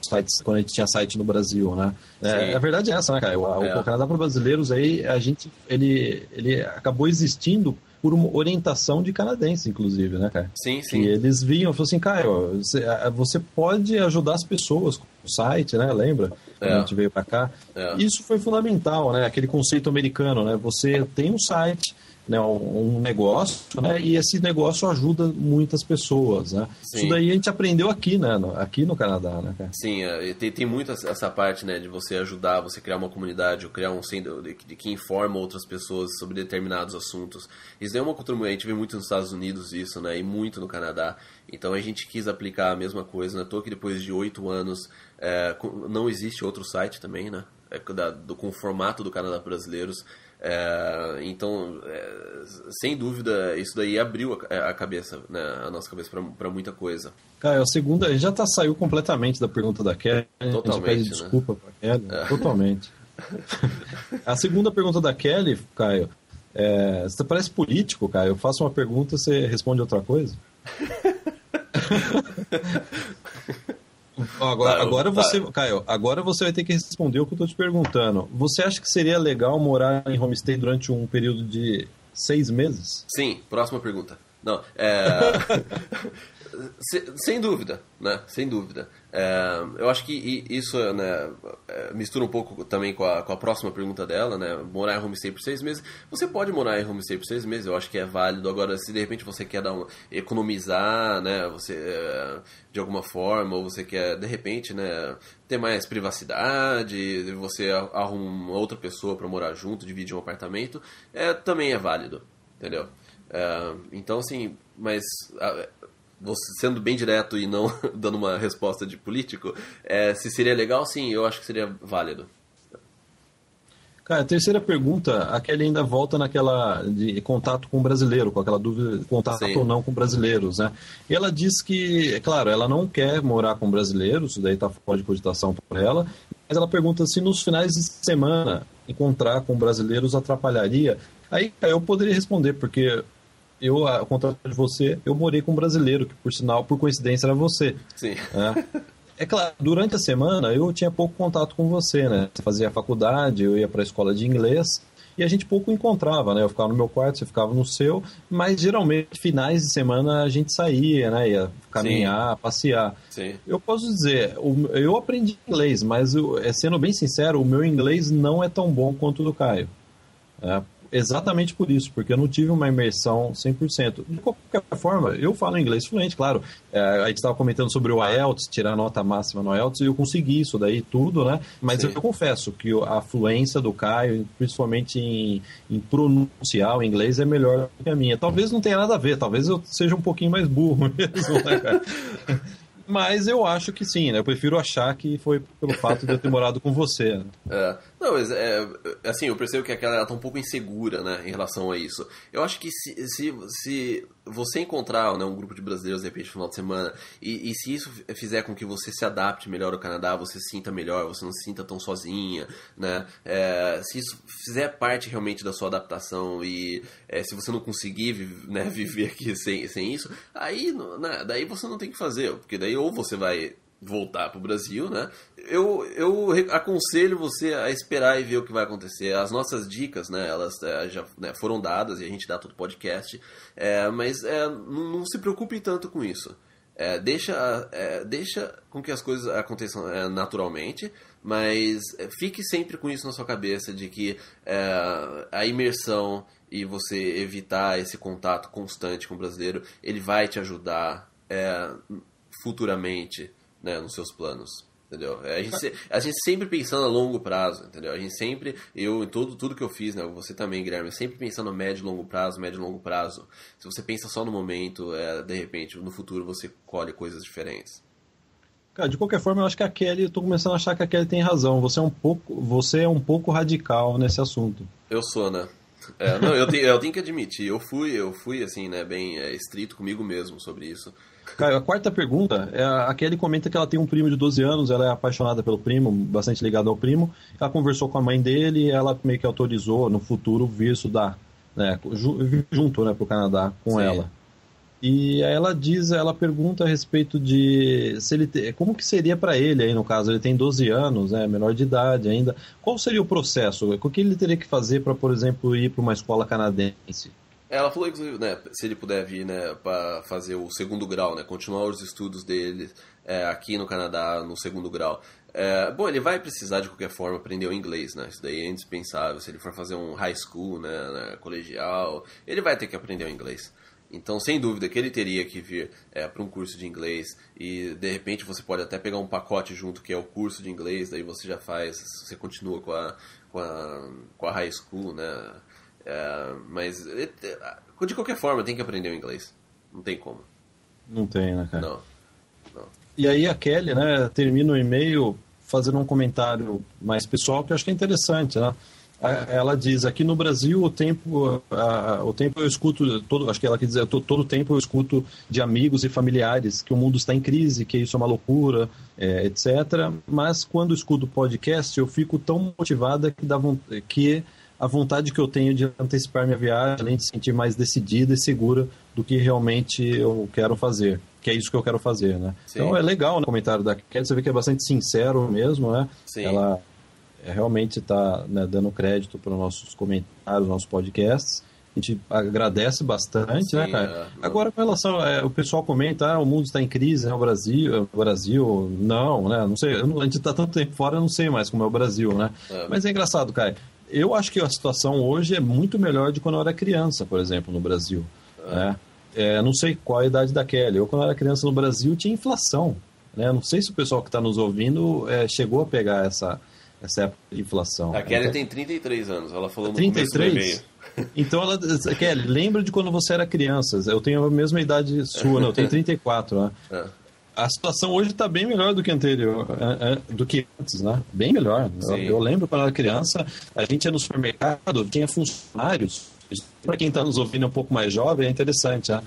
sites, quando a gente tinha site no Brasil, né? A verdade é essa, né, cara? O Canadá para brasileiros aí, ele acabou existindo por uma orientação de canadenses, inclusive, né, cara? Sim. E eles vinham e falaram assim, cara, você pode ajudar as pessoas com o site, né? Lembra? Quando a gente veio para cá. Isso foi fundamental, né? Aquele conceito americano, né? Você tem um site, né, um negócio, né, e esse negócio ajuda muitas pessoas, né? Sim. Isso daí a gente aprendeu aqui, né, aqui no Canadá, né, cara? Sim, tem muito essa parte, né, de você ajudar, você criar uma comunidade, ou criar um centro de que informa outras pessoas sobre determinados assuntos. Isso é uma cultura, a gente vê muito nos Estados Unidos isso, né, e muito no Canadá. Então a gente quis aplicar a mesma coisa, né? Tô que depois de 8 anos, não existe outro site também, né, com o formato do Canadá Brasileiros. Então, sem dúvida, isso daí abriu a cabeça, né, a nossa cabeça para muita coisa. Cara, a segunda, a gente já saiu completamente da pergunta da Kelly. Totalmente, a gente pede desculpa pra Kelly. Totalmente. A segunda pergunta da Kelly, Caio, você parece político, Caio. Eu faço uma pergunta, você responde outra coisa? Caio, agora você vai ter que responder o que eu estou te perguntando. Você acha que seria legal morar em homestay durante um período de 6 meses? Sim, próxima pergunta. Não, sem dúvida, né? Sem dúvida. Eu acho que isso, né, mistura um pouco também com a próxima pergunta dela, né? Morar em homestay por 6 meses. Você pode morar em homestay por 6 meses, eu acho que é válido. Agora, se de repente você quer economizar, né? Você, de alguma forma, ou você quer, de repente, né, ter mais privacidade, você arruma outra pessoa para morar junto, dividir um apartamento, também é válido, entendeu? Então, assim, mas você sendo bem direto e não dando uma resposta de político, se seria legal, sim, eu acho que seria válido. Cara, a terceira pergunta, a Kelly ainda volta naquela de contato com o brasileiro, com aquela dúvida, contato Sim. ou não com brasileiros, né? E ela diz que, claro, ela não quer morar com brasileiros, isso daí está fora de cogitação por ela, mas ela pergunta se nos finais de semana encontrar com brasileiros atrapalharia. Aí eu poderia responder, porque ao contrário de você, eu morei com um brasileiro, que por sinal, por coincidência, era você. Sim. É claro, durante a semana eu tinha pouco contato com você, né? Você fazia faculdade, eu ia para a escola de inglês e a gente pouco encontrava, né? Eu ficava no meu quarto, você ficava no seu, mas geralmente finais de semana a gente saía, né? Ia caminhar, sim, passear. Sim. Eu posso dizer, eu aprendi inglês, mas sendo bem sincero, o meu inglês não é tão bom quanto o do Caio. Exatamente por isso, porque eu não tive uma imersão 100%. De qualquer forma, eu falo inglês fluente, claro. A gente estava comentando sobre o IELTS, tirar a nota máxima no IELTS, e eu consegui isso daí tudo, né? Mas eu confesso que a fluência do Caio, principalmente em pronunciar o inglês, é melhor do que a minha. Talvez não tenha nada a ver, talvez eu seja um pouquinho mais burro mesmo, né, cara? Mas eu acho que sim, né? Eu prefiro achar que foi pelo fato de eu ter morado com você. Né? Não, mas assim, eu percebo que ela tá um pouco insegura, né, em relação a isso. Eu acho que se você encontrar, né, um grupo de brasileiros de repente no final de semana e se isso fizer com que você se adapte melhor ao Canadá, você se sinta melhor, você não se sinta tão sozinha, né? Se isso fizer parte realmente da sua adaptação e se você não conseguir, né, viver aqui sem isso, aí, né, daí você não tem que fazer, porque daí ou você vai voltar para o Brasil, né? Eu aconselho você a esperar e ver o que vai acontecer. As nossas dicas, né, elas já, né, foram dadas e a gente dá todo podcast, mas não se preocupe tanto com isso. Deixa com que as coisas aconteçam naturalmente, mas fique sempre com isso na sua cabeça de que a imersão e você evitar esse contato constante com o brasileiro, ele vai te ajudar futuramente, né, nos seus planos, entendeu? A gente sempre pensando a longo prazo, entendeu? A gente sempre, eu em tudo que eu fiz, né, você também, Guilherme, sempre pensando a médio e longo prazo. Se você pensa só no momento, de repente, no futuro você colhe coisas diferentes. Cara, de qualquer forma, eu acho que a Kelly, eu tô começando a achar que a Kelly tem razão. Você é um pouco radical nesse assunto. Eu sou, né? Não, eu tenho que admitir, eu fui assim, né, bem estrito comigo mesmo sobre isso. Cara, a quarta pergunta, a Kelly comenta que ela tem um primo de 12 anos, ela é apaixonada pelo primo, bastante ligada ao primo. Ela conversou com a mãe dele e ela meio que autorizou no futuro vir estudar, né, junto, né, pro Canadá com Sim. ela. E aí ela pergunta a respeito de como que seria para ele aí, no caso, ele tem 12 anos, né, menor de idade ainda. Qual seria o processo? O que ele teria que fazer para, por exemplo, ir para uma escola canadense? Ela falou, inclusive, né, se ele puder vir, né, para fazer o segundo grau, né, continuar os estudos dele aqui no Canadá no segundo grau. Bom, ele vai precisar de qualquer forma aprender o inglês, né? Isso daí é indispensável. Se ele for fazer um high school, né, colegial, ele vai ter que aprender o inglês. Então, sem dúvida que ele teria que vir para um curso de inglês e, de repente, você pode até pegar um pacote junto que é o curso de inglês, daí você já faz, você continua com a high school, né? Mas, de qualquer forma, tem que aprender o inglês. Não tem como. Não tem, né, cara? Não. E aí a Kelly, né, termina o e-mail fazendo um comentário mais pessoal que eu acho que é interessante, né? Ela diz, aqui no Brasil o tempo eu escuto, acho que ela quer dizer, todo o tempo eu escuto de amigos e familiares que o mundo está em crise, que isso é uma loucura, etc. Mas quando escuto podcast eu fico tão motivada que a vontade que eu tenho de antecipar minha viagem, além de sentir mais decidida e segura do que realmente eu quero fazer, que é isso que eu quero fazer, né? Sim. Então é legal, né, o comentário da Kelly, você vê que é bastante sincero mesmo, né? Sim. Ela realmente está, né, dando crédito para os nossos comentários, nossos podcasts. A gente agradece bastante, sim, né, cara? Agora, com relação, o pessoal comenta, o mundo está em crise, né, o Brasil, não, né? Não sei, a gente está tanto tempo fora, eu não sei mais como é o Brasil, né? Mas é engraçado, cara. Eu acho que a situação hoje é muito melhor de quando eu era criança, por exemplo, no Brasil. Né? Não sei qual a idade da Kelly. Eu, quando eu era criança no Brasil, tinha inflação. Né? Não sei se o pessoal que está nos ouvindo chegou a pegar essa época de inflação. A Kelly tem 33 anos, ela falou no 33? começo do e-mail. Então, Kelly, lembra de quando você era criança. Eu tenho a mesma idade sua, né? Eu tenho 34, né? A situação hoje está bem melhor do que anterior, do que antes, né? Bem melhor. Eu lembro quando eu era criança, a gente ia no supermercado, tinha funcionários. Para quem está nos ouvindo um pouco mais jovem, é interessante, né?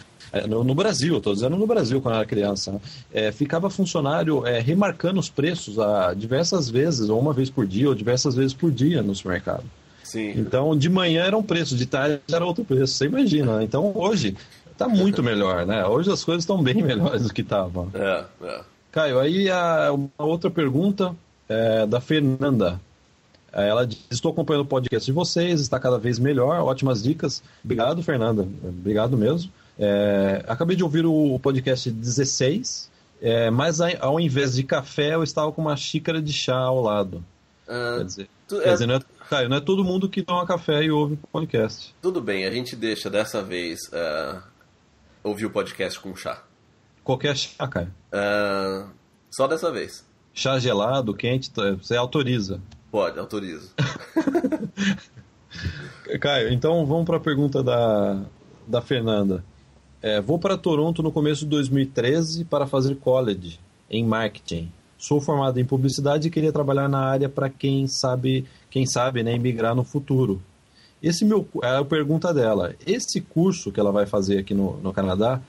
No Brasil, estou dizendo no Brasil, quando eu era criança, né? Ficava funcionário remarcando os preços diversas vezes, ou uma vez por dia, ou diversas vezes por dia no supermercado. Sim. Então, de manhã era um preço, de tarde era outro preço, você imagina, né? Então, hoje está muito melhor, né? Hoje as coisas estão bem melhores do que estavam. Caio, aí uma outra pergunta da Fernanda. Ela diz, estou acompanhando o podcast de vocês, está cada vez melhor, ótimas dicas. Obrigado, Fernanda. Obrigado mesmo. Acabei de ouvir o podcast 16, mas ao invés de café, eu estava com uma xícara de chá ao lado. Quer dizer, Caio, não é todo mundo que toma café e ouve o podcast. Tudo bem, a gente deixa dessa vez ouvir o podcast com chá. Qualquer chá, Caio? Só dessa vez. Chá gelado, quente, você autoriza? Pode, autorizo. Caio, então vamos para a pergunta da Fernanda. Vou para Toronto no começo de 2013 para fazer college em marketing. Sou formado em publicidade e queria trabalhar na área para quem sabe, né, emigrar no futuro. A pergunta dela, esse curso que ela vai fazer aqui no Canadá,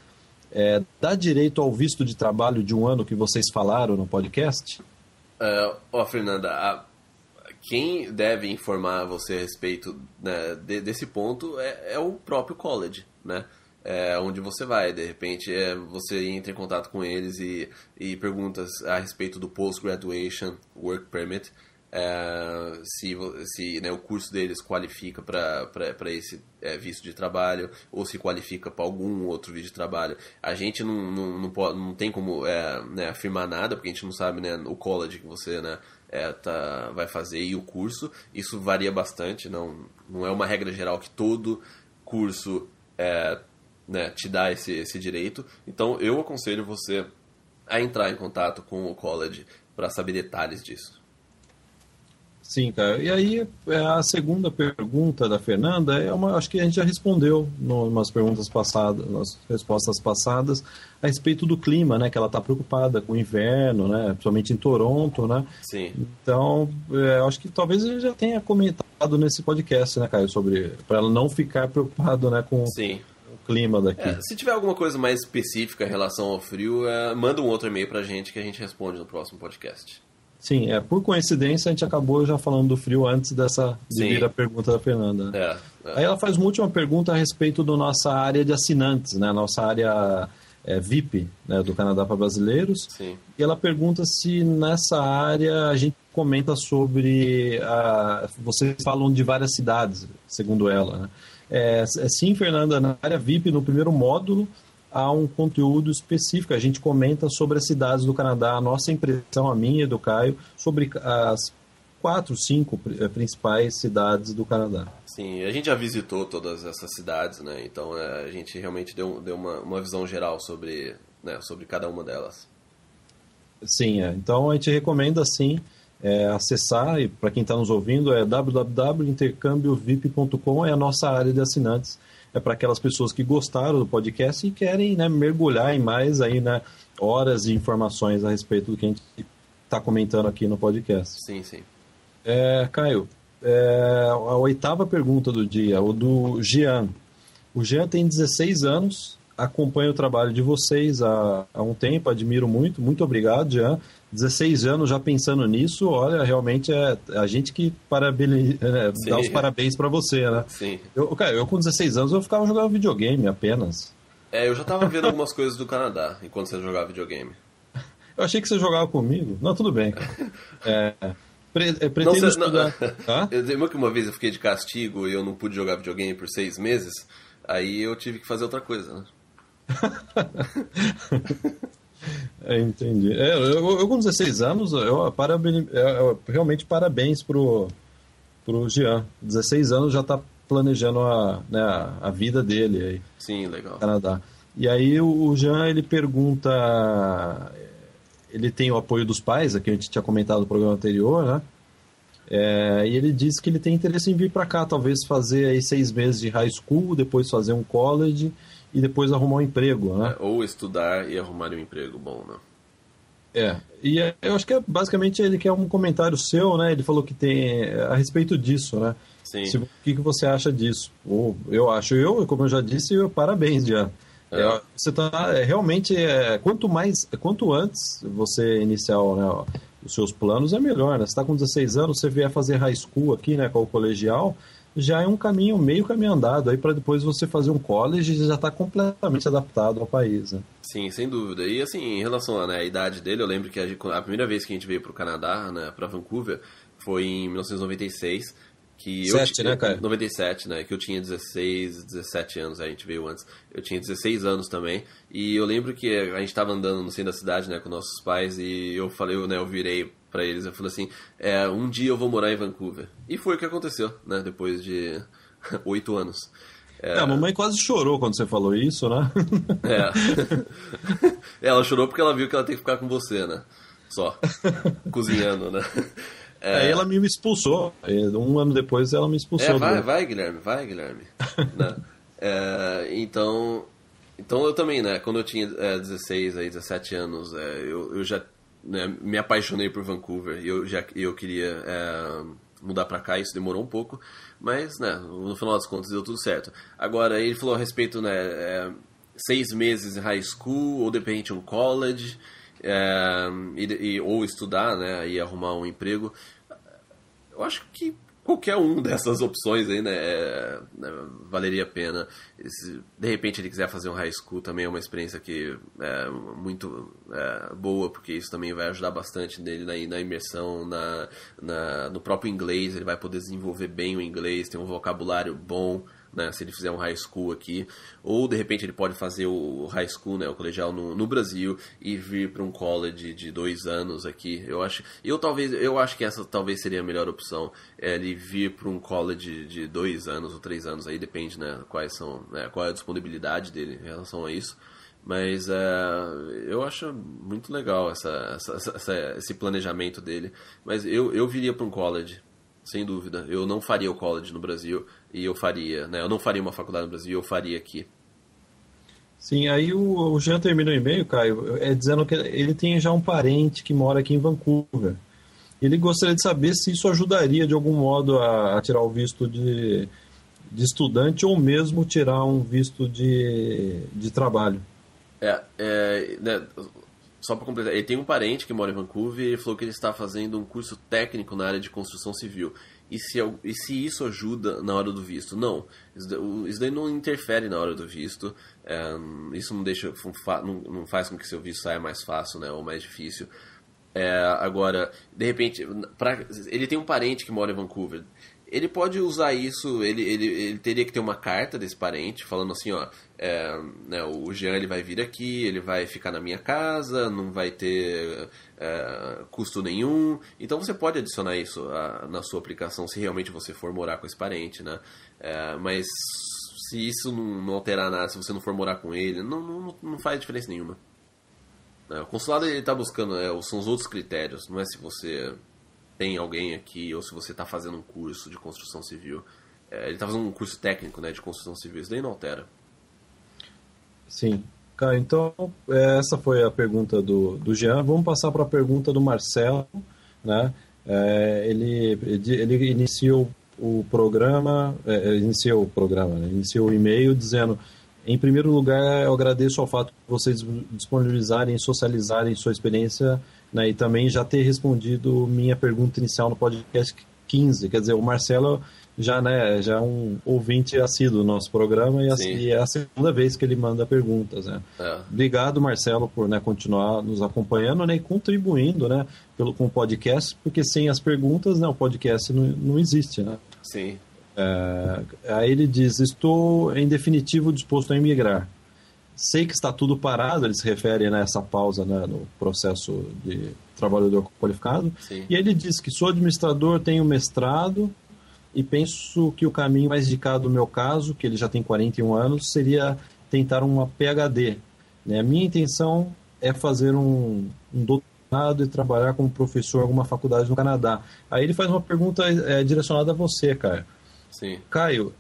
dá direito ao visto de trabalho de 1 ano que vocês falaram no podcast? Fernanda, quem deve informar você a respeito, né, desse ponto é o próprio college, né? Onde você vai, de repente você entra em contato com eles e perguntas a respeito do Post-Graduation Work Permit, se né, o curso deles qualifica para esse visto de trabalho ou se qualifica para algum outro visto de trabalho. A gente não tem como né, afirmar nada, porque a gente não sabe, né, o college que você, né, vai fazer e o curso. Isso varia bastante, não é uma regra geral que todo curso né, te dá esse direito. Então eu aconselho você a entrar em contato com o college para saber detalhes disso. Sim, cara. E aí, a segunda pergunta da Fernanda acho que a gente já respondeu nas perguntas passadas, nas respostas passadas, a respeito do clima, né? Que ela está preocupada com o inverno, né? Principalmente em Toronto, né? Sim. Então, acho que talvez a gente já tenha comentado nesse podcast, né, Caio, para ela não ficar preocupada, né, com Sim. o clima daqui. Se tiver alguma coisa mais específica em relação ao frio, manda um outro e-mail pra gente que a gente responde no próximo podcast. Sim, por coincidência a gente acabou já falando do frio antes de vir a pergunta da Fernanda. Aí ela faz uma última pergunta a respeito da nossa área de assinantes, né? Nossa área VIP, né, do Canadá para brasileiros. Sim. E ela pergunta se nessa área a gente comenta sobre... vocês falam de várias cidades, segundo ela, né? Sim, Fernanda, na área VIP, no primeiro módulo, há um conteúdo específico. A gente comenta sobre as cidades do Canadá, a nossa impressão, a minha e do Caio, sobre as 4, 5 principais cidades do Canadá. Sim, a gente já visitou todas essas cidades, né? Então a gente realmente deu uma visão geral sobre, né, sobre cada uma delas. Sim, então a gente recomenda sim acessar, e para quem está nos ouvindo, é www.intercambiovip.com, é a nossa área de assinantes. É para aquelas pessoas que gostaram do podcast e querem, né, mergulhar em mais aí, né, horas de informações a respeito do que a gente está comentando aqui no podcast. Sim, sim. Caio, a 8ª pergunta do dia, o do Jean. O Jean tem 16 anos, acompanho o trabalho de vocês há um tempo, admiro muito. Muito obrigado, Jean. 16 anos já pensando nisso, olha, realmente é a gente que dá os parabéns para você, né? Sim. Eu com 16 anos eu ficava jogando videogame apenas. Eu já tava vendo algumas coisas do Canadá enquanto você jogava videogame. Eu achei que você jogava comigo. Não, tudo bem. Pretendo estudar. Eu lembro que uma vez eu fiquei de castigo e eu não pude jogar videogame por 6 meses, aí eu tive que fazer outra coisa, né? Entendi. Eu com 16 anos, realmente parabéns pro Jean. 16 anos já está planejando a vida dele aí. Sim, legal. No Canadá. E aí o Jean, ele pergunta, ele tem o apoio dos pais, aqui a gente tinha comentado no programa anterior, né? E ele diz que ele tem interesse em vir para cá, talvez fazer aí 6 meses de high school, depois fazer um college e depois arrumar um emprego, né? Ou estudar e arrumar um emprego bom, né? E eu acho que basicamente ele quer um comentário seu, né? Ele falou que tem a respeito disso, né? Sim. O que você acha disso? Eu acho, como eu já disse, parabéns, já. Você tá realmente, quanto antes você iniciar, né, os seus planos, é melhor, né? Você está com 16 anos, você vier fazer high school aqui, né, com o colegial, já é meio caminho andado aí para depois você fazer um college e já está completamente adaptado ao país, né? Sim, sem dúvida. E assim, em relação à idade dele, eu lembro que a primeira vez que a gente veio para o Canadá, né, para Vancouver, foi em 1996. Né, cara? 97, né? Que eu tinha 16, 17 anos, a gente veio antes. Eu tinha 16 anos também. E eu lembro que a gente estava andando no centro da cidade, né, com nossos pais, e eu falei, né, eu virei para eles, eu falei assim, um dia eu vou morar em Vancouver. E foi o que aconteceu, né, depois de 8 anos. A mamãe quase chorou quando você falou isso, né? Ela chorou porque ela viu que ela tem que ficar com você, né? Só, cozinhando, né? Aí ela me expulsou. 1 ano depois ela me expulsou. Vai, Guilherme. Né? Então eu também, né? Quando eu tinha 16, 17 anos, eu já, né, me apaixonei por Vancouver. E eu queria mudar pra cá. Isso demorou um pouco, mas, né, no final das contas deu tudo certo. Agora, ele falou a respeito, né, 6 meses em high school, ou de repente um college, ou estudar, né, e arrumar um emprego. Eu acho que qualquer um dessas opções aí, né, valeria a pena. De repente ele quiser fazer um high school, também é uma experiência que é muito boa, porque isso também vai ajudar bastante nele na imersão, no próprio inglês. Ele vai poder desenvolver bem o inglês, ter um vocabulário bom, né, se ele fizer um high school aqui. Ou de repente ele pode fazer o high school, né, o colegial no Brasil, e vir para um college de 2 anos aqui. Eu acho que essa talvez seria a melhor opção, ele vir para um college de 2 anos ou 3 anos, aí depende, né, qual é a disponibilidade dele em relação a isso. Mas eu acho muito legal esse planejamento dele. Mas eu viria para um college, sem dúvida. Eu não faria o college no Brasil, e eu faria, né? Eu não faria uma faculdade no Brasil, eu faria aqui. Sim, aí o Jean terminou o e-mail, Caio, dizendo que ele tem já um parente que mora aqui em Vancouver. Ele gostaria de saber se isso ajudaria de algum modo a tirar o visto de estudante, ou mesmo tirar um visto de trabalho. Né, só para completar, ele tem um parente que mora em Vancouver, e ele falou que ele está fazendo um curso técnico na área de construção civil. E se isso ajuda na hora do visto? Não. Isso daí não interfere na hora do visto. Isso não faz com que seu visto saia mais fácil, né, ou mais difícil. Agora, de repente, ele tem um parente que mora em Vancouver. ele pode usar isso, ele teria que ter uma carta desse parente falando assim, ó, né, o Jean ele vai vir aqui, ele vai ficar na minha casa, não vai ter custo nenhum. Então você pode adicionar isso na sua aplicação se realmente você for morar com esse parente, né? Mas se isso não alterar nada, se você não for morar com ele, não faz diferença nenhuma. O consulado ele está buscando, são os outros critérios, não é se você tem alguém aqui ou se você está fazendo um curso de construção civil. Ele está fazendo um curso técnico, né, de construção civil, isso daí não altera. Sim. Cara, então essa foi a pergunta do Jean. Vamos passar para a pergunta do Marcelo, né? Ele iniciou o programa, iniciou o e-mail dizendo: em primeiro lugar, eu agradeço ao fato de vocês disponibilizarem e socializarem sua experiência, né, e também já ter respondido minha pergunta inicial no podcast 15. Quer dizer, o Marcelo já é um ouvinte assíduo do nosso programa e é a segunda vez que ele manda perguntas, né? Obrigado, Marcelo, por, né, continuar nos acompanhando, né, e contribuindo, né, com o podcast, porque sem as perguntas, né, o podcast não existe, né? Sim. Aí ele diz: estou em definitivo disposto a emigrar. Sei que está tudo parado, ele se refere, né, a essa pausa, né, no processo de trabalhador qualificado. Sim. E ele diz que sou administrador, tenho mestrado e penso que o caminho mais indicado no meu caso, que ele já tem 41 anos, seria tentar uma PhD, né? A minha intenção é fazer um doutorado e trabalhar como professor em alguma faculdade no Canadá. Aí ele faz uma pergunta direcionada a você, Caio. Sim. Caio,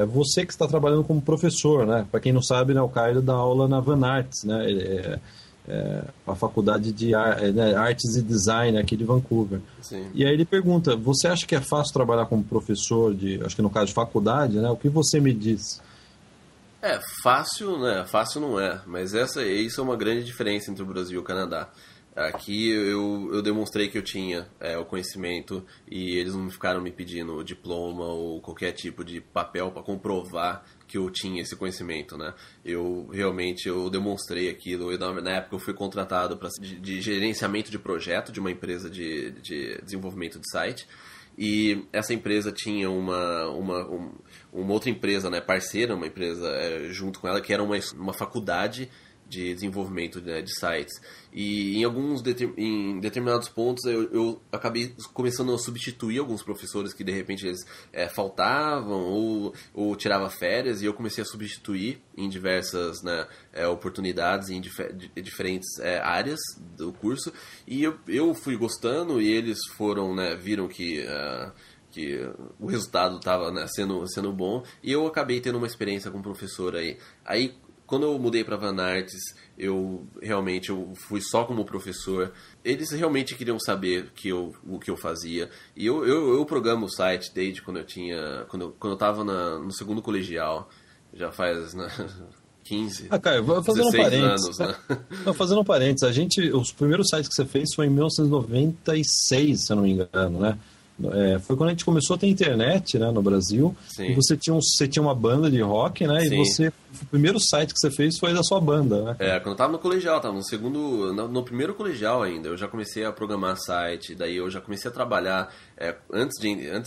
você que está trabalhando como professor, né? Para quem não sabe, né, o Caio dá aula na Van Arts, né? A faculdade de artes e design aqui de Vancouver. Sim. E aí ele pergunta: você acha que é fácil trabalhar como professor acho que no caso de faculdade, né? O que você me diz? Fácil, né? Fácil não é, mas isso é uma grande diferença entre o Brasil e o Canadá. Aqui eu demonstrei que eu tinha o conhecimento e eles não ficaram me pedindo diploma ou qualquer tipo de papel para comprovar que eu tinha esse conhecimento, né? Eu demonstrei aquilo. Na época eu fui contratado de gerenciamento de projeto de uma empresa de desenvolvimento de site. E essa empresa tinha uma outra empresa, né, parceira, uma empresa junto com ela, que era uma faculdade de desenvolvimento, né, de sites. E em determinados pontos eu acabei começando a substituir alguns professores que de repente eles faltavam ou tirava férias, e eu comecei a substituir em diversas, né, oportunidades em diferentes áreas do curso, e eu fui gostando, e eles foram, né, viram que o resultado estava, né, sendo bom, e eu acabei tendo uma experiência com professor aí. Quando eu mudei para Van Arts, eu fui só como professor. Eles realmente queriam saber o que eu fazia. E eu programo o site desde quando eu estava no segundo colegial. Já faz, né, 15, Caio, fazendo 16 parênteses, anos, né? Não, fazendo um parênteses, os primeiros sites que você fez foi em 1996, se eu não me engano, né? Foi quando a gente começou a ter internet, né, no Brasil. Sim. E você tinha uma banda de rock, né? Sim. E o primeiro site que você fez foi da sua banda, né? Quando eu tava no colegial, tava no primeiro colegial ainda, eu já comecei a programar site, daí eu já comecei a trabalhar antes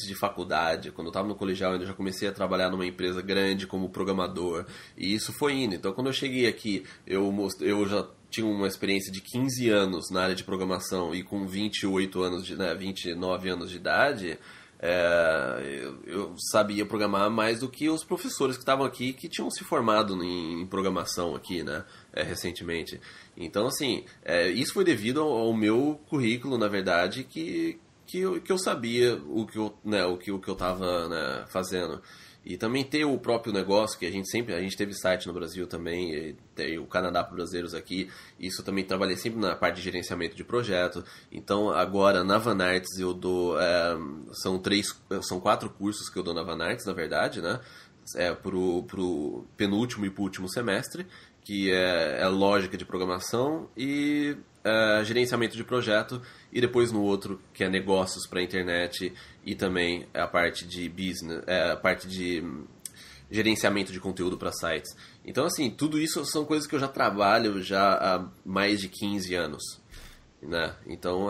de faculdade. Quando eu tava no colegial ainda, eu já comecei a trabalhar numa empresa grande como programador, e isso foi indo. Então quando eu cheguei aqui, eu já tinha uma experiência de 15 anos na área de programação, e com 28 anos, 29 anos de idade, eu sabia programar mais do que os professores que estavam aqui, que tinham se formado em programação aqui, né, recentemente. Então, assim, isso foi devido ao meu currículo, na verdade, que eu sabia o que eu estava, né, fazendo. E também ter o próprio negócio, que a gente teve site no Brasil também, e tem o Canadá para brasileiros aqui. Isso eu também trabalhei sempre na parte de gerenciamento de projeto. Então agora na Van Arts eu dou, são 4 cursos que eu dou na Van Arts, na verdade, né? Pro penúltimo e pro último semestre, que é lógica de programação e gerenciamento de projeto, e depois no outro, que é negócios para a internet, e também a parte de business, a parte de gerenciamento de conteúdo para sites. Então, assim, tudo isso são coisas que eu já trabalho já há mais de 15 anos, né? Então,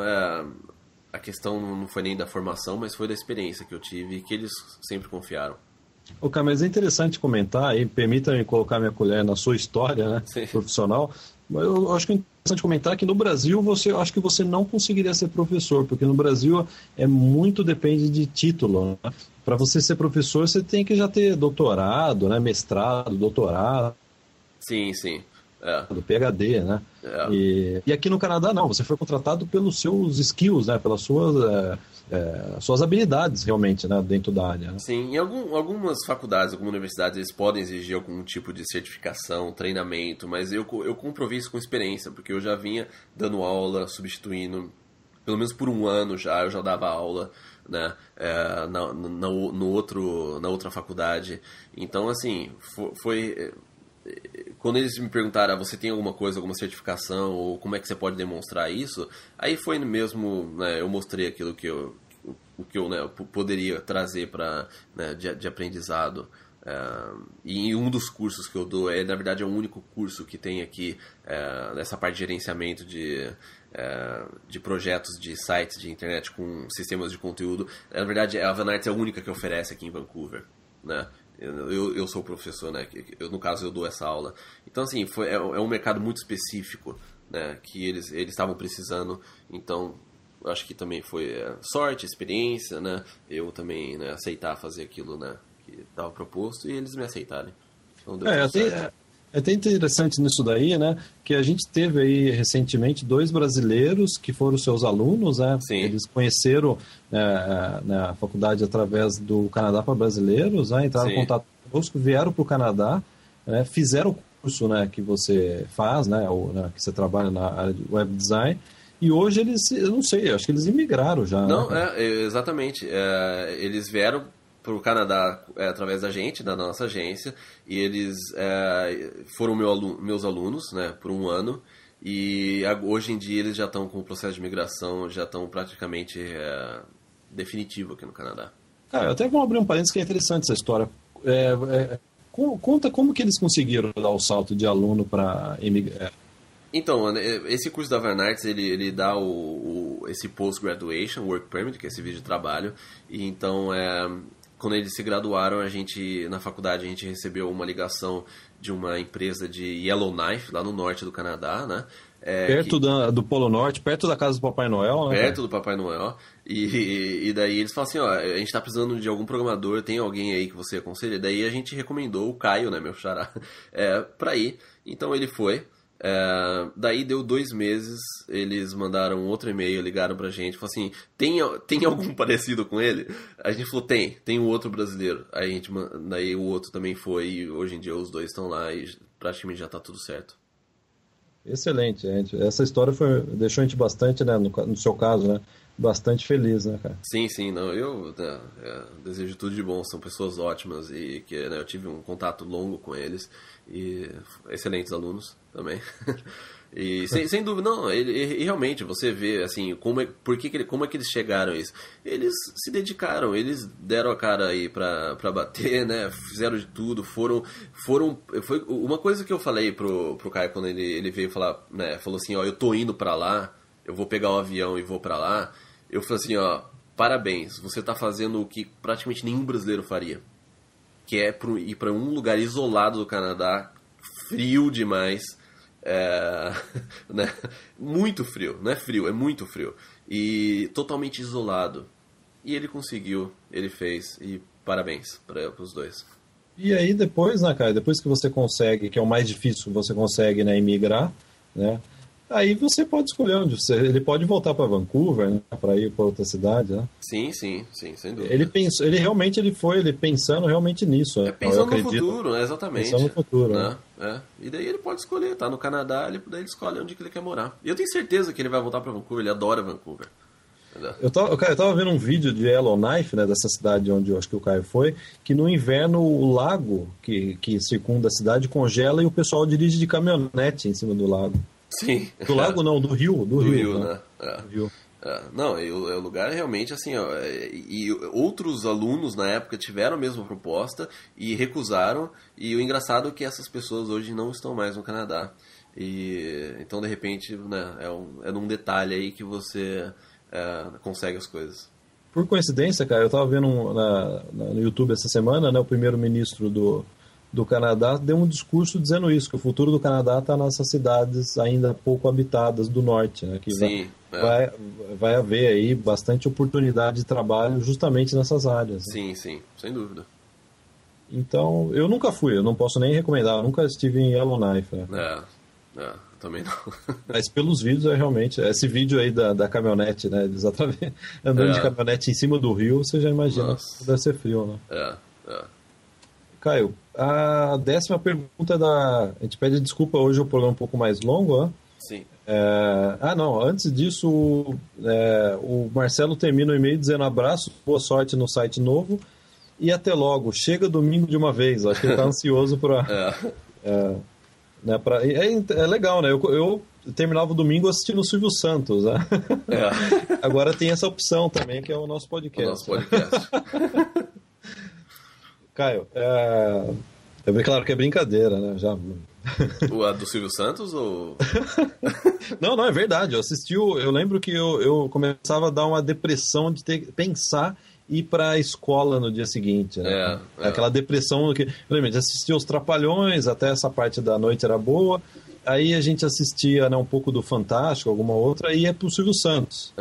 a questão não foi nem da formação, mas foi da experiência que eu tive e que eles sempre confiaram. Ok, mas é interessante comentar, e permita-me colocar minha colher na sua história, né, Sim. profissional, mas eu acho que é interessante comentar que no Brasil acho que você não conseguiria ser professor, porque no Brasil muito depende de título, né? Para você ser professor, você tem que já ter doutorado, né, mestrado, doutorado, Sim, sim. É. do PhD, né? É. E aqui no Canadá não, você foi contratado pelos seus skills, né? Pelas suas habilidades realmente, né? Dentro da área. Né? Sim, em algumas faculdades, algumas universidades, eles podem exigir algum tipo de certificação, treinamento, mas eu comprovei isso com experiência, porque eu já vinha dando aula, substituindo, pelo menos por um ano eu já dava aula, né, na outra faculdade. Então, assim, foi quando eles me perguntaram, você tem alguma coisa, alguma certificação, ou como é que você pode demonstrar isso, aí foi mesmo, né, eu mostrei aquilo que eu né, poderia trazer de aprendizado. E em um dos cursos que eu dou, na verdade é o único curso que tem aqui nessa parte de gerenciamento de projetos de sites de internet com sistemas de conteúdo. Na verdade, a Vanarts é a única que oferece aqui em Vancouver, né? Eu sou o professor, né? No caso, eu dou essa aula. Então, assim, é um mercado muito específico, né? Que eles estavam precisando. Então, acho que também foi sorte, experiência, né? Eu também, né, aceitar fazer aquilo, né, que estava proposto e eles me aceitarem. Então, deu tudo certo. É até interessante nisso daí, né? Que a gente teve aí recentemente 2 brasileiros que foram seus alunos, né? Sim. Eles conheceram na faculdade através do Canadá para Brasileiros, né? Entraram em contato conosco, vieram para o Canadá, né? Fizeram o curso, né, que você faz, né? Que você trabalha na área de web design. E hoje eu não sei, acho que eles imigraram já. Não, né? exatamente. Eles vieram para o Canadá através da gente, da nossa agência, e eles foram meus alunos, né, por um ano, e hoje em dia eles já estão com o processo de migração, já estão praticamente definitivo aqui no Canadá. Eu até vou abrir um parênteses que é interessante essa história. Conta como que eles conseguiram dar o salto de aluno para imigrar. Então, esse curso da Vanarts, ele dá esse Post-Graduation Work Permit, que é esse vídeo de trabalho, e então, quando eles se graduaram, na faculdade, a gente recebeu uma ligação de uma empresa de Yellowknife, lá no norte do Canadá, né? Perto do Polo Norte, perto da casa do Papai Noel, né? Perto do Papai Noel. E daí eles falam assim, ó, a gente tá precisando de algum programador, tem alguém aí que você aconselha? Daí a gente recomendou o Caio, né, meu xará, pra ir. Então ele foi. Daí deu 2 meses, eles mandaram outro e-mail, ligaram pra gente, falaram assim, tem algum parecido com ele? A gente falou, tem um outro brasileiro. Daí o outro também foi, e hoje em dia os dois estão lá e praticamente já tá tudo certo. Excelente, gente. Essa história deixou a gente bastante, né, no seu caso, né, bastante feliz, né, cara? Sim, não, eu desejo tudo de bom, são pessoas ótimas e que, né, eu tive um contato longo com eles e excelentes alunos também. E sem dúvida, não, e realmente você vê assim, como é que eles chegaram a isso? Eles se dedicaram, eles deram a cara aí pra bater, né? Fizeram de tudo, foi uma coisa que eu falei pro Caio quando ele veio falar, né? Falou assim, ó, eu tô indo pra lá, eu vou pegar o avião e vou pra lá. Eu falei assim, ó, parabéns, você tá fazendo o que praticamente nenhum brasileiro faria, que é ir pra um lugar isolado do Canadá, frio demais. Né? Muito frio, não é frio, é muito frio e totalmente isolado, e ele conseguiu, ele fez, e parabéns para os dois. E aí depois, né, cara, depois que você consegue, que é o mais difícil, você consegue, né, imigrar, né, aí você pode escolher onde ele pode voltar para Vancouver, né, para ir para outra cidade, né? Sim, sem dúvida. Ele realmente foi pensando realmente nisso. Pensando no futuro, né? Exatamente. Pensando no futuro, né? E daí ele pode escolher, tá no Canadá, daí ele escolhe onde que ele quer morar. E eu tenho certeza que ele vai voltar para Vancouver, ele adora Vancouver. Eu tava vendo um vídeo de Yellowknife, né, dessa cidade onde eu acho que o Caio foi, que no inverno o lago que circunda a cidade congela e o pessoal dirige de caminhonete em cima do lago. Sim. Do lago não, do rio. Do rio, né? Do rio. Não, o lugar é realmente assim, ó, e outros alunos na época tiveram a mesma proposta e recusaram, e o engraçado é que essas pessoas hoje não estão mais no Canadá. E então, de repente, né, é um detalhe aí que você consegue as coisas. Por coincidência, cara, eu estava vendo no YouTube essa semana, né, o primeiro-ministro do Canadá deu um discurso dizendo isso, que o futuro do Canadá está nessas cidades ainda pouco habitadas do norte, né, que Sim, vai haver aí bastante oportunidade de trabalho justamente nessas áreas. Né? Sim, sem dúvida. Então, eu nunca fui, eu não posso nem recomendar, eu nunca estive em Yellowknife. Né? Também não. Mas pelos vídeos, realmente, esse vídeo aí da caminhonete, né, eles andando de caminhonete em cima do rio, você já imagina que deve ser frio, né? Caio, a 10ª pergunta a gente pede desculpa, hoje o programa é um pouco mais longo, né? Sim. Antes disso, o Marcelo termina o e-mail dizendo abraço, boa sorte no site novo e até logo, chega domingo de uma vez, acho que ele está ansioso para... Né, é legal, né? Eu terminava o domingo assistindo o Silvio Santos, né? Agora tem essa opção também, que é o nosso podcast. Caio, é claro que é brincadeira, né? Já... O do Silvio Santos ou... Não, é verdade. Eu lembro que eu começava a dar uma depressão de pensar ir para a escola no dia seguinte. Né? Aquela depressão que... Realmente, assistia os Trapalhões, até essa parte da noite era boa. Aí a gente assistia, né, um pouco do Fantástico, alguma outra, e ia pro Silvio Santos.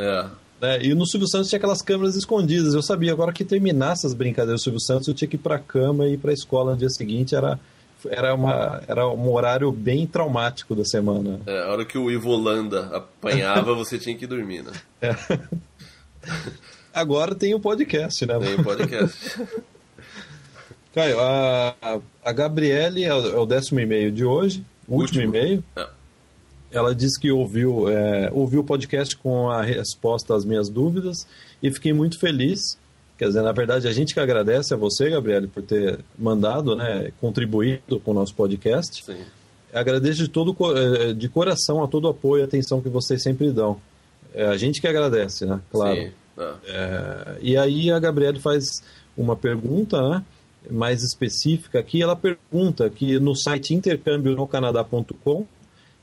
Né? E no Silvio Santos tinha aquelas câmeras escondidas. Eu sabia, agora que terminasse as brincadeiras do Silvio Santos, eu tinha que ir para a cama e ir para a escola no dia seguinte. Era um horário bem traumático da semana. A hora que o Ivo Holanda apanhava, você tinha que dormir, né? Agora tem o podcast, né? Tem o podcast. Caio, a Gabriele é o 10º e-mail de hoje, o último e-mail. Ela disse que ouviu o podcast com a resposta às minhas dúvidas e fiquei muito feliz. Quer dizer, na verdade, a gente que agradece a você, Gabriele, por ter mandado, né, contribuído com o nosso podcast. Sim. Agradeço de coração a todo o apoio e atenção que vocês sempre dão. A gente que agradece, né? Claro. Sim. E aí a Gabriele faz uma pergunta, né, mais específica aqui. Ela pergunta que no site intercambionocanadá.com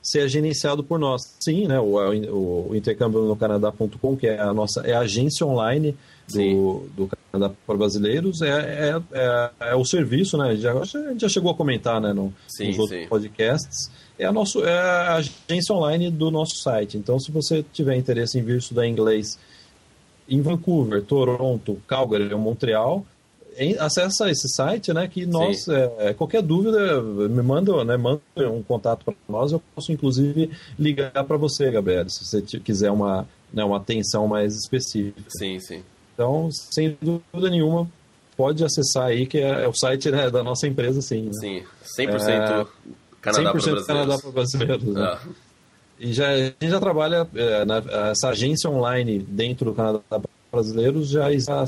se é gerenciado por nós. Sim, né, o intercambionocanadá.com, que é a agência online do Canadá para brasileiros, é o serviço, né? A gente já chegou a comentar, né, nos outros podcasts. É a agência online do nosso site. Então, se você tiver interesse em vir estudar inglês em Vancouver, Toronto, Calgary ou Montreal, acessa esse site, né, que nós, qualquer dúvida, manda um contato para nós, eu posso inclusive ligar para você, Gabriel, se você quiser uma atenção mais específica. Sim. Então, sem dúvida nenhuma, pode acessar aí, que é o site, né, da nossa empresa, sim. Né? Sim, 100% Canadá para brasileiros. Canadá para brasileiros, né? E a gente já trabalha, essa agência online dentro do Canadá para brasileiros já há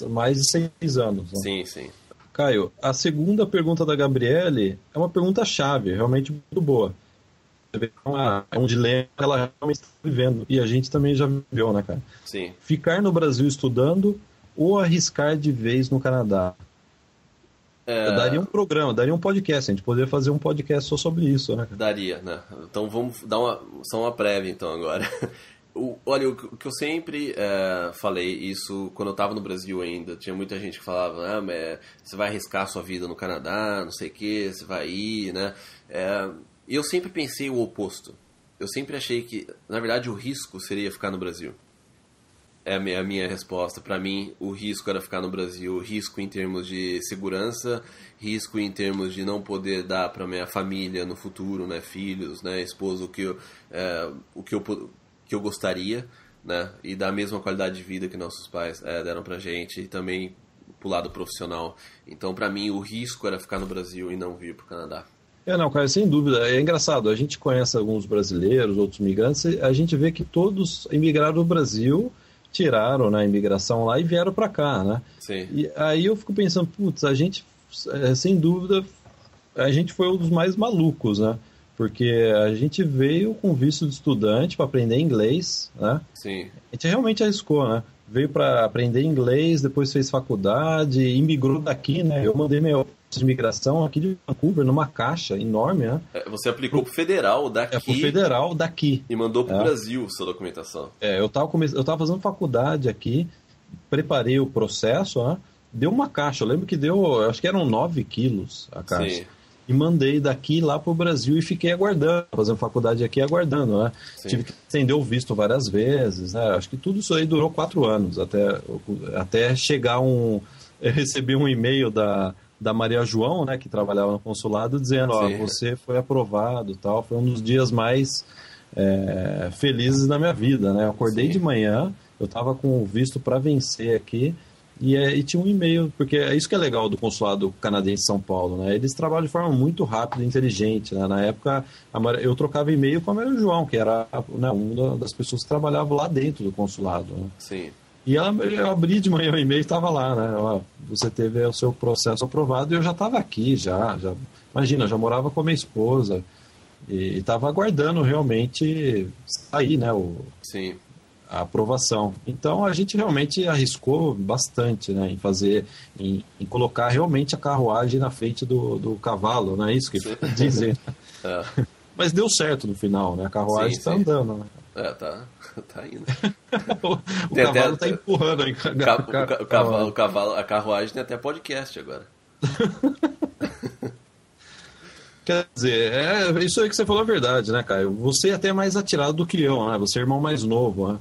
mais de 6 anos. Né? Sim. Caio, a segunda pergunta da Gabriele é uma pergunta-chave, realmente muito boa. É um dilema que ela realmente está vivendo. E a gente também já viveu, né, cara? Sim. Ficar no Brasil estudando ou arriscar de vez no Canadá? Eu daria um programa, daria um podcast. A gente poderia fazer um podcast só sobre isso, né? Daria, né? Então vamos dar só uma prévia então agora. Olha, o que eu sempre falei, isso quando eu estava no Brasil ainda, tinha muita gente que falava, você vai arriscar a sua vida no Canadá, não sei o que, você vai ir, né? E eu sempre pensei o oposto. Eu sempre achei que, na verdade, o risco seria ficar no Brasil. É a minha resposta. Para mim, o risco era ficar no Brasil. Risco em termos de segurança, risco em termos de não poder dar para minha família no futuro, né, filhos, né, esposa, o que eu gostaria, né, e da mesma qualidade de vida que nossos pais deram pra gente, e também pro lado profissional. Então, para mim, o risco era ficar no Brasil e não vir pro Canadá. Não, cara, sem dúvida. É engraçado, a gente conhece alguns brasileiros, outros migrantes, a gente vê que todos imigraram do Brasil, tiraram, né, a imigração lá e vieram para cá, né? Sim. E aí eu fico pensando, a gente, sem dúvida, a gente foi um dos mais malucos, né? Porque a gente veio com visto de estudante para aprender inglês, né? Sim. A gente realmente arriscou, né? Veio para aprender inglês, depois fez faculdade, imigrou daqui, né? Eu mandei de imigração aqui de Vancouver, numa caixa enorme, né? Você aplicou pro federal daqui. Pro federal daqui. E mandou pro Brasil sua documentação. Eu tava fazendo faculdade aqui, preparei o processo, né? Deu uma caixa, eu lembro que acho que eram 9 quilos a caixa. Sim. E mandei daqui lá pro Brasil e fiquei aguardando, fazendo faculdade aqui aguardando, né? Sim. Tive que estender o visto várias vezes, né? Acho que tudo isso aí durou 4 anos, até chegar Eu recebi um e-mail da Maria João, né, que trabalhava no consulado, dizendo, você foi aprovado e tal. Foi um dos dias mais felizes da minha vida, né? Eu acordei de manhã, eu estava com o visto para vencer aqui, e tinha um e-mail, porque é isso que é legal do consulado canadense de São Paulo, né? Eles trabalham de forma muito rápida e inteligente, né? Na época, eu trocava e-mail com a Maria João, que era, né, uma das pessoas que trabalhavam lá dentro do consulado, né? Sim. E eu abri de manhã o e-mail e estava lá, né? Ó, você teve o seu processo aprovado, e eu já estava aqui, já. Imagina, já morava com a minha esposa e estava aguardando realmente sair, né? Sim. A aprovação. Então a gente realmente arriscou bastante, né? Em colocar realmente a carruagem na frente do cavalo, não é isso que dizem? Mas deu certo no final, né? A carruagem está andando, né? Tá indo. O cavalo tá empurrando aí. A carruagem tem até podcast agora. Quer dizer, isso aí que você falou é verdade, né, Caio? Você é até mais atirado do que eu, né? Você é irmão mais novo, né?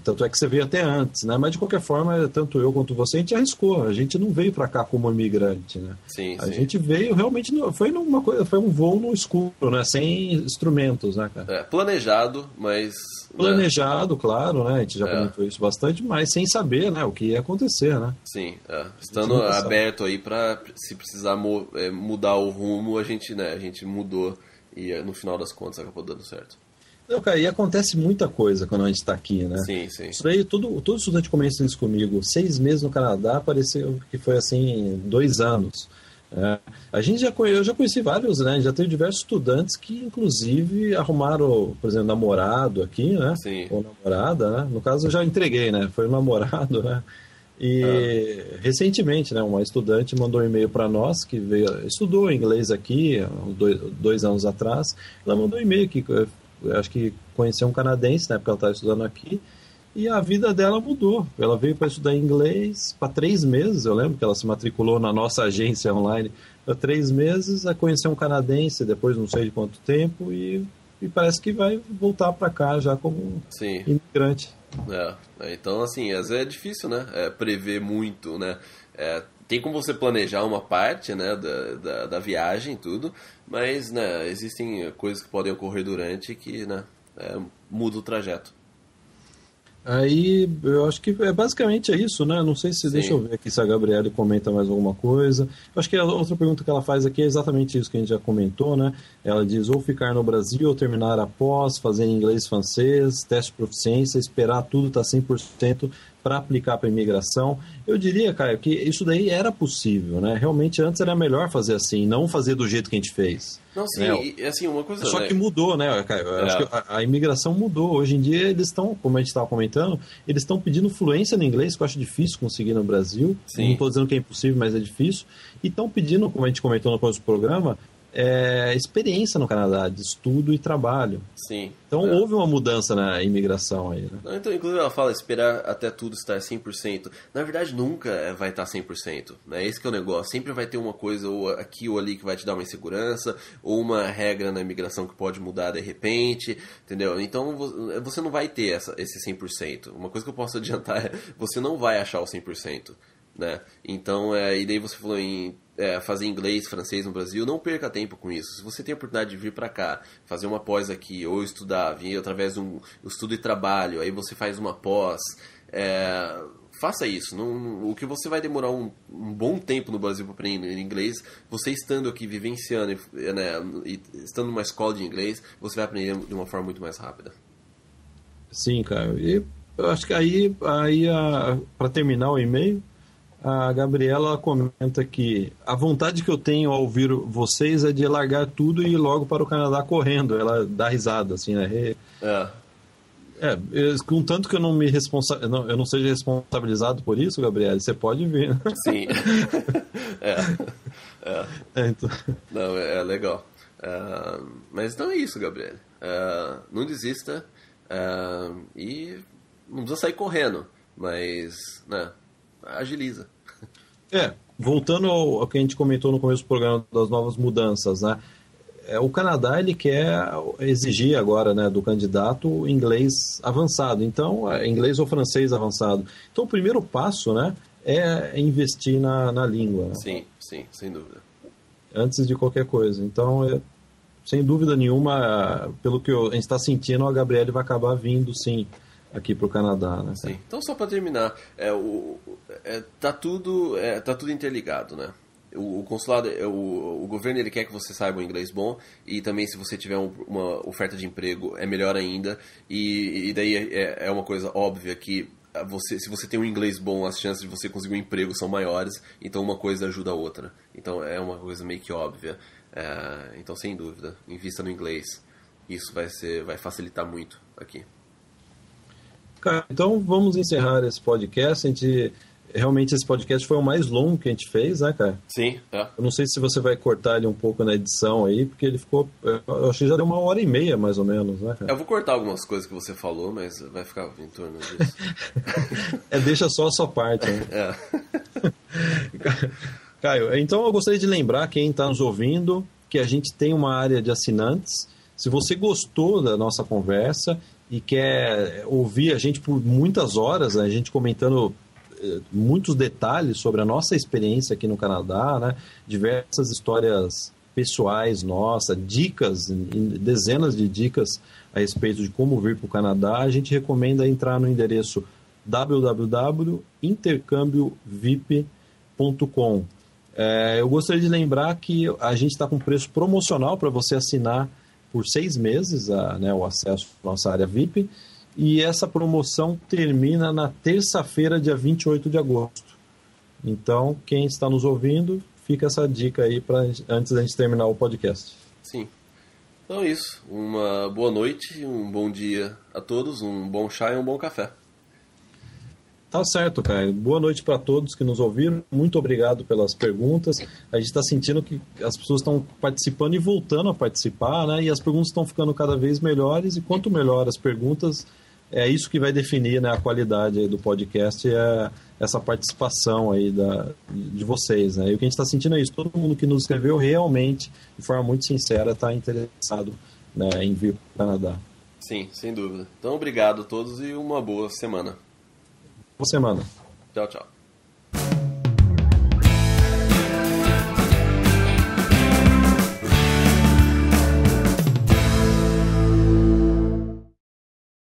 Tanto é que você veio até antes, né? Mas de qualquer forma, tanto eu quanto você, a gente arriscou. A gente não veio para cá como imigrante, né? Sim. A gente veio realmente, foi um voo no escuro, né? Sem instrumentos, né, cara? Planejado, mas... Planejado, claro, né? A gente já comentou isso bastante, mas sem saber, né, o que ia acontecer, né? Sim, estando aberto aí para, se precisar mudar o rumo, a gente mudou e no final das contas acabou dando certo. Não, cara, e acontece muita coisa quando a gente está aqui, né? Sim. Isso daí, todo estudante começa isso comigo. 6 meses no Canadá, pareceu que foi assim, 2 anos. Eu já conheci vários, né? Já teve diversos estudantes que, inclusive, arrumaram, por exemplo, namorado aqui, né? Sim. Ou namorada, né? No caso, eu já entreguei, né? Foi um namorado, né? E recentemente, né? Uma estudante mandou um e-mail para nós, que estudou inglês aqui, 2 anos atrás. Ela mandou um e-mail que acho que conheceu um canadense, né? Porque ela estava estudando aqui. E a vida dela mudou. Ela veio para estudar inglês para 3 meses. Eu lembro que ela se matriculou na nossa agência online há 3 meses. A conhecer um canadense depois não sei de quanto tempo. E parece que vai voltar para cá já como imigrante. Então, assim, às vezes é difícil, né? Prever muito, né? Tem como você planejar uma parte, né, da viagem e tudo. Mas, né, existem coisas que podem ocorrer durante que, né, muda o trajeto. Aí, eu acho que basicamente é isso, né? Não sei se... Deixa eu ver aqui se a Gabriele comenta mais alguma coisa. Eu acho que a outra pergunta que ela faz aqui é exatamente isso que a gente já comentou, né? Ela diz, ou ficar no Brasil, ou terminar após, fazer inglês, francês, teste de proficiência, esperar tudo estar 100% para aplicar para imigração. Eu diria, Caio, que isso daí era possível, né? Realmente antes era melhor fazer assim, não fazer do jeito que a gente fez. Não, sim, né? E assim, uma coisa... Só que mudou, né, Caio? Eu acho que a imigração mudou. Hoje em dia eles estão, como a gente estava comentando, eles estão pedindo fluência no inglês, que eu acho difícil conseguir no Brasil. Sim. Não estou dizendo que é impossível, mas é difícil. E estão pedindo, como a gente comentou no começo do programa, experiência no Canadá, de estudo e trabalho. Sim. Então houve uma mudança na imigração aí, né? Então, inclusive ela fala esperar até tudo estar 100%. Na verdade, nunca vai estar 100%. Né? Esse que é o negócio. Sempre vai ter uma coisa ou aqui ou ali que vai te dar uma insegurança, ou uma regra na imigração que pode mudar de repente, entendeu? Então você não vai ter esse 100%. Uma coisa que eu posso adiantar é você não vai achar o 100%. Né? Então, e daí você falou em fazer inglês, francês no Brasil, não perca tempo com isso. Se você tem a oportunidade de vir para cá, fazer uma pós aqui, ou estudar, vir através de um estudo e trabalho, aí você faz uma pós, faça isso. O que você vai demorar um bom tempo no Brasil para aprender inglês, você estando aqui, vivenciando, né, e estando numa escola de inglês, você vai aprender de uma forma muito mais rápida. Sim, cara. E eu acho que aí para terminar o e-mail, a Gabriela comenta que a vontade que eu tenho ao ouvir vocês é de largar tudo e ir logo para o Canadá correndo. Ela dá risada, assim, né? Contanto que eu eu não seja responsabilizado por isso, Gabriela, você pode vir. Sim. Então... Não, é legal. Mas então é isso, Gabriel. Não desista e não precisa sair correndo, mas né, agiliza. Voltando ao que a gente comentou no começo do programa das novas mudanças, né? O Canadá ele quer exigir agora, né, do candidato inglês avançado, então inglês ou francês avançado. Então o primeiro passo, né, é investir na língua. Né? Sim, sem dúvida. Antes de qualquer coisa. Então, sem dúvida nenhuma, pelo que a gente está sentindo, a Gabriele vai acabar vindo, sim, aqui para o Canadá. Né? Sim. Então, só para terminar, tá tudo interligado, né? O consulado, o governo ele quer que você saiba um inglês bom e também se você tiver uma oferta de emprego é melhor ainda e daí é uma coisa óbvia que se você tem um inglês bom, as chances de você conseguir um emprego são maiores, então uma coisa ajuda a outra. Então é uma coisa meio que óbvia. Então, sem dúvida, invista no inglês. Isso vai facilitar muito aqui. Cara, então vamos encerrar esse podcast. Realmente esse podcast foi o mais longo que a gente fez, né, cara? Sim, Eu não sei se você vai cortar ele um pouco na edição aí, porque ele ficou... Eu achei que já deu 1h30, mais ou menos, né, cara? Eu vou cortar algumas coisas que você falou, mas vai ficar em torno disso. Deixa só a sua parte, né? Caio, então eu gostaria de lembrar quem está nos ouvindo que a gente tem uma área de assinantes. Se você gostou da nossa conversa e quer ouvir a gente por muitas horas, né, a gente comentando muitos detalhes sobre a nossa experiência aqui no Canadá, né? Diversas histórias pessoais nossas, dicas, dezenas de dicas a respeito de como vir para o Canadá, a gente recomenda entrar no endereço www.intercambiovip.com. Eu gostaria de lembrar que a gente está com preço promocional para você assinar por 6 meses o acesso à nossa área VIP. E essa promoção termina na terça-feira, dia 28 de agosto. Então, quem está nos ouvindo, fica essa dica aí antes da gente terminar o podcast. Sim. Então é isso. Uma boa noite, um bom dia a todos, um bom chá e um bom café. Tá certo, Caio. Boa noite para todos que nos ouviram. Muito obrigado pelas perguntas. A gente está sentindo que as pessoas estão participando e voltando a participar, né? E as perguntas estão ficando cada vez melhores. E quanto melhor as perguntas, é isso que vai definir, né, a qualidade aí do podcast, essa participação aí de vocês, né? E o que a gente está sentindo é isso. Todo mundo que nos escreveu realmente, de forma muito sincera, está interessado, né, em vir para o Canadá. Sim, sem dúvida. Então, obrigado a todos e uma boa semana. Boa semana. Tchau, tchau.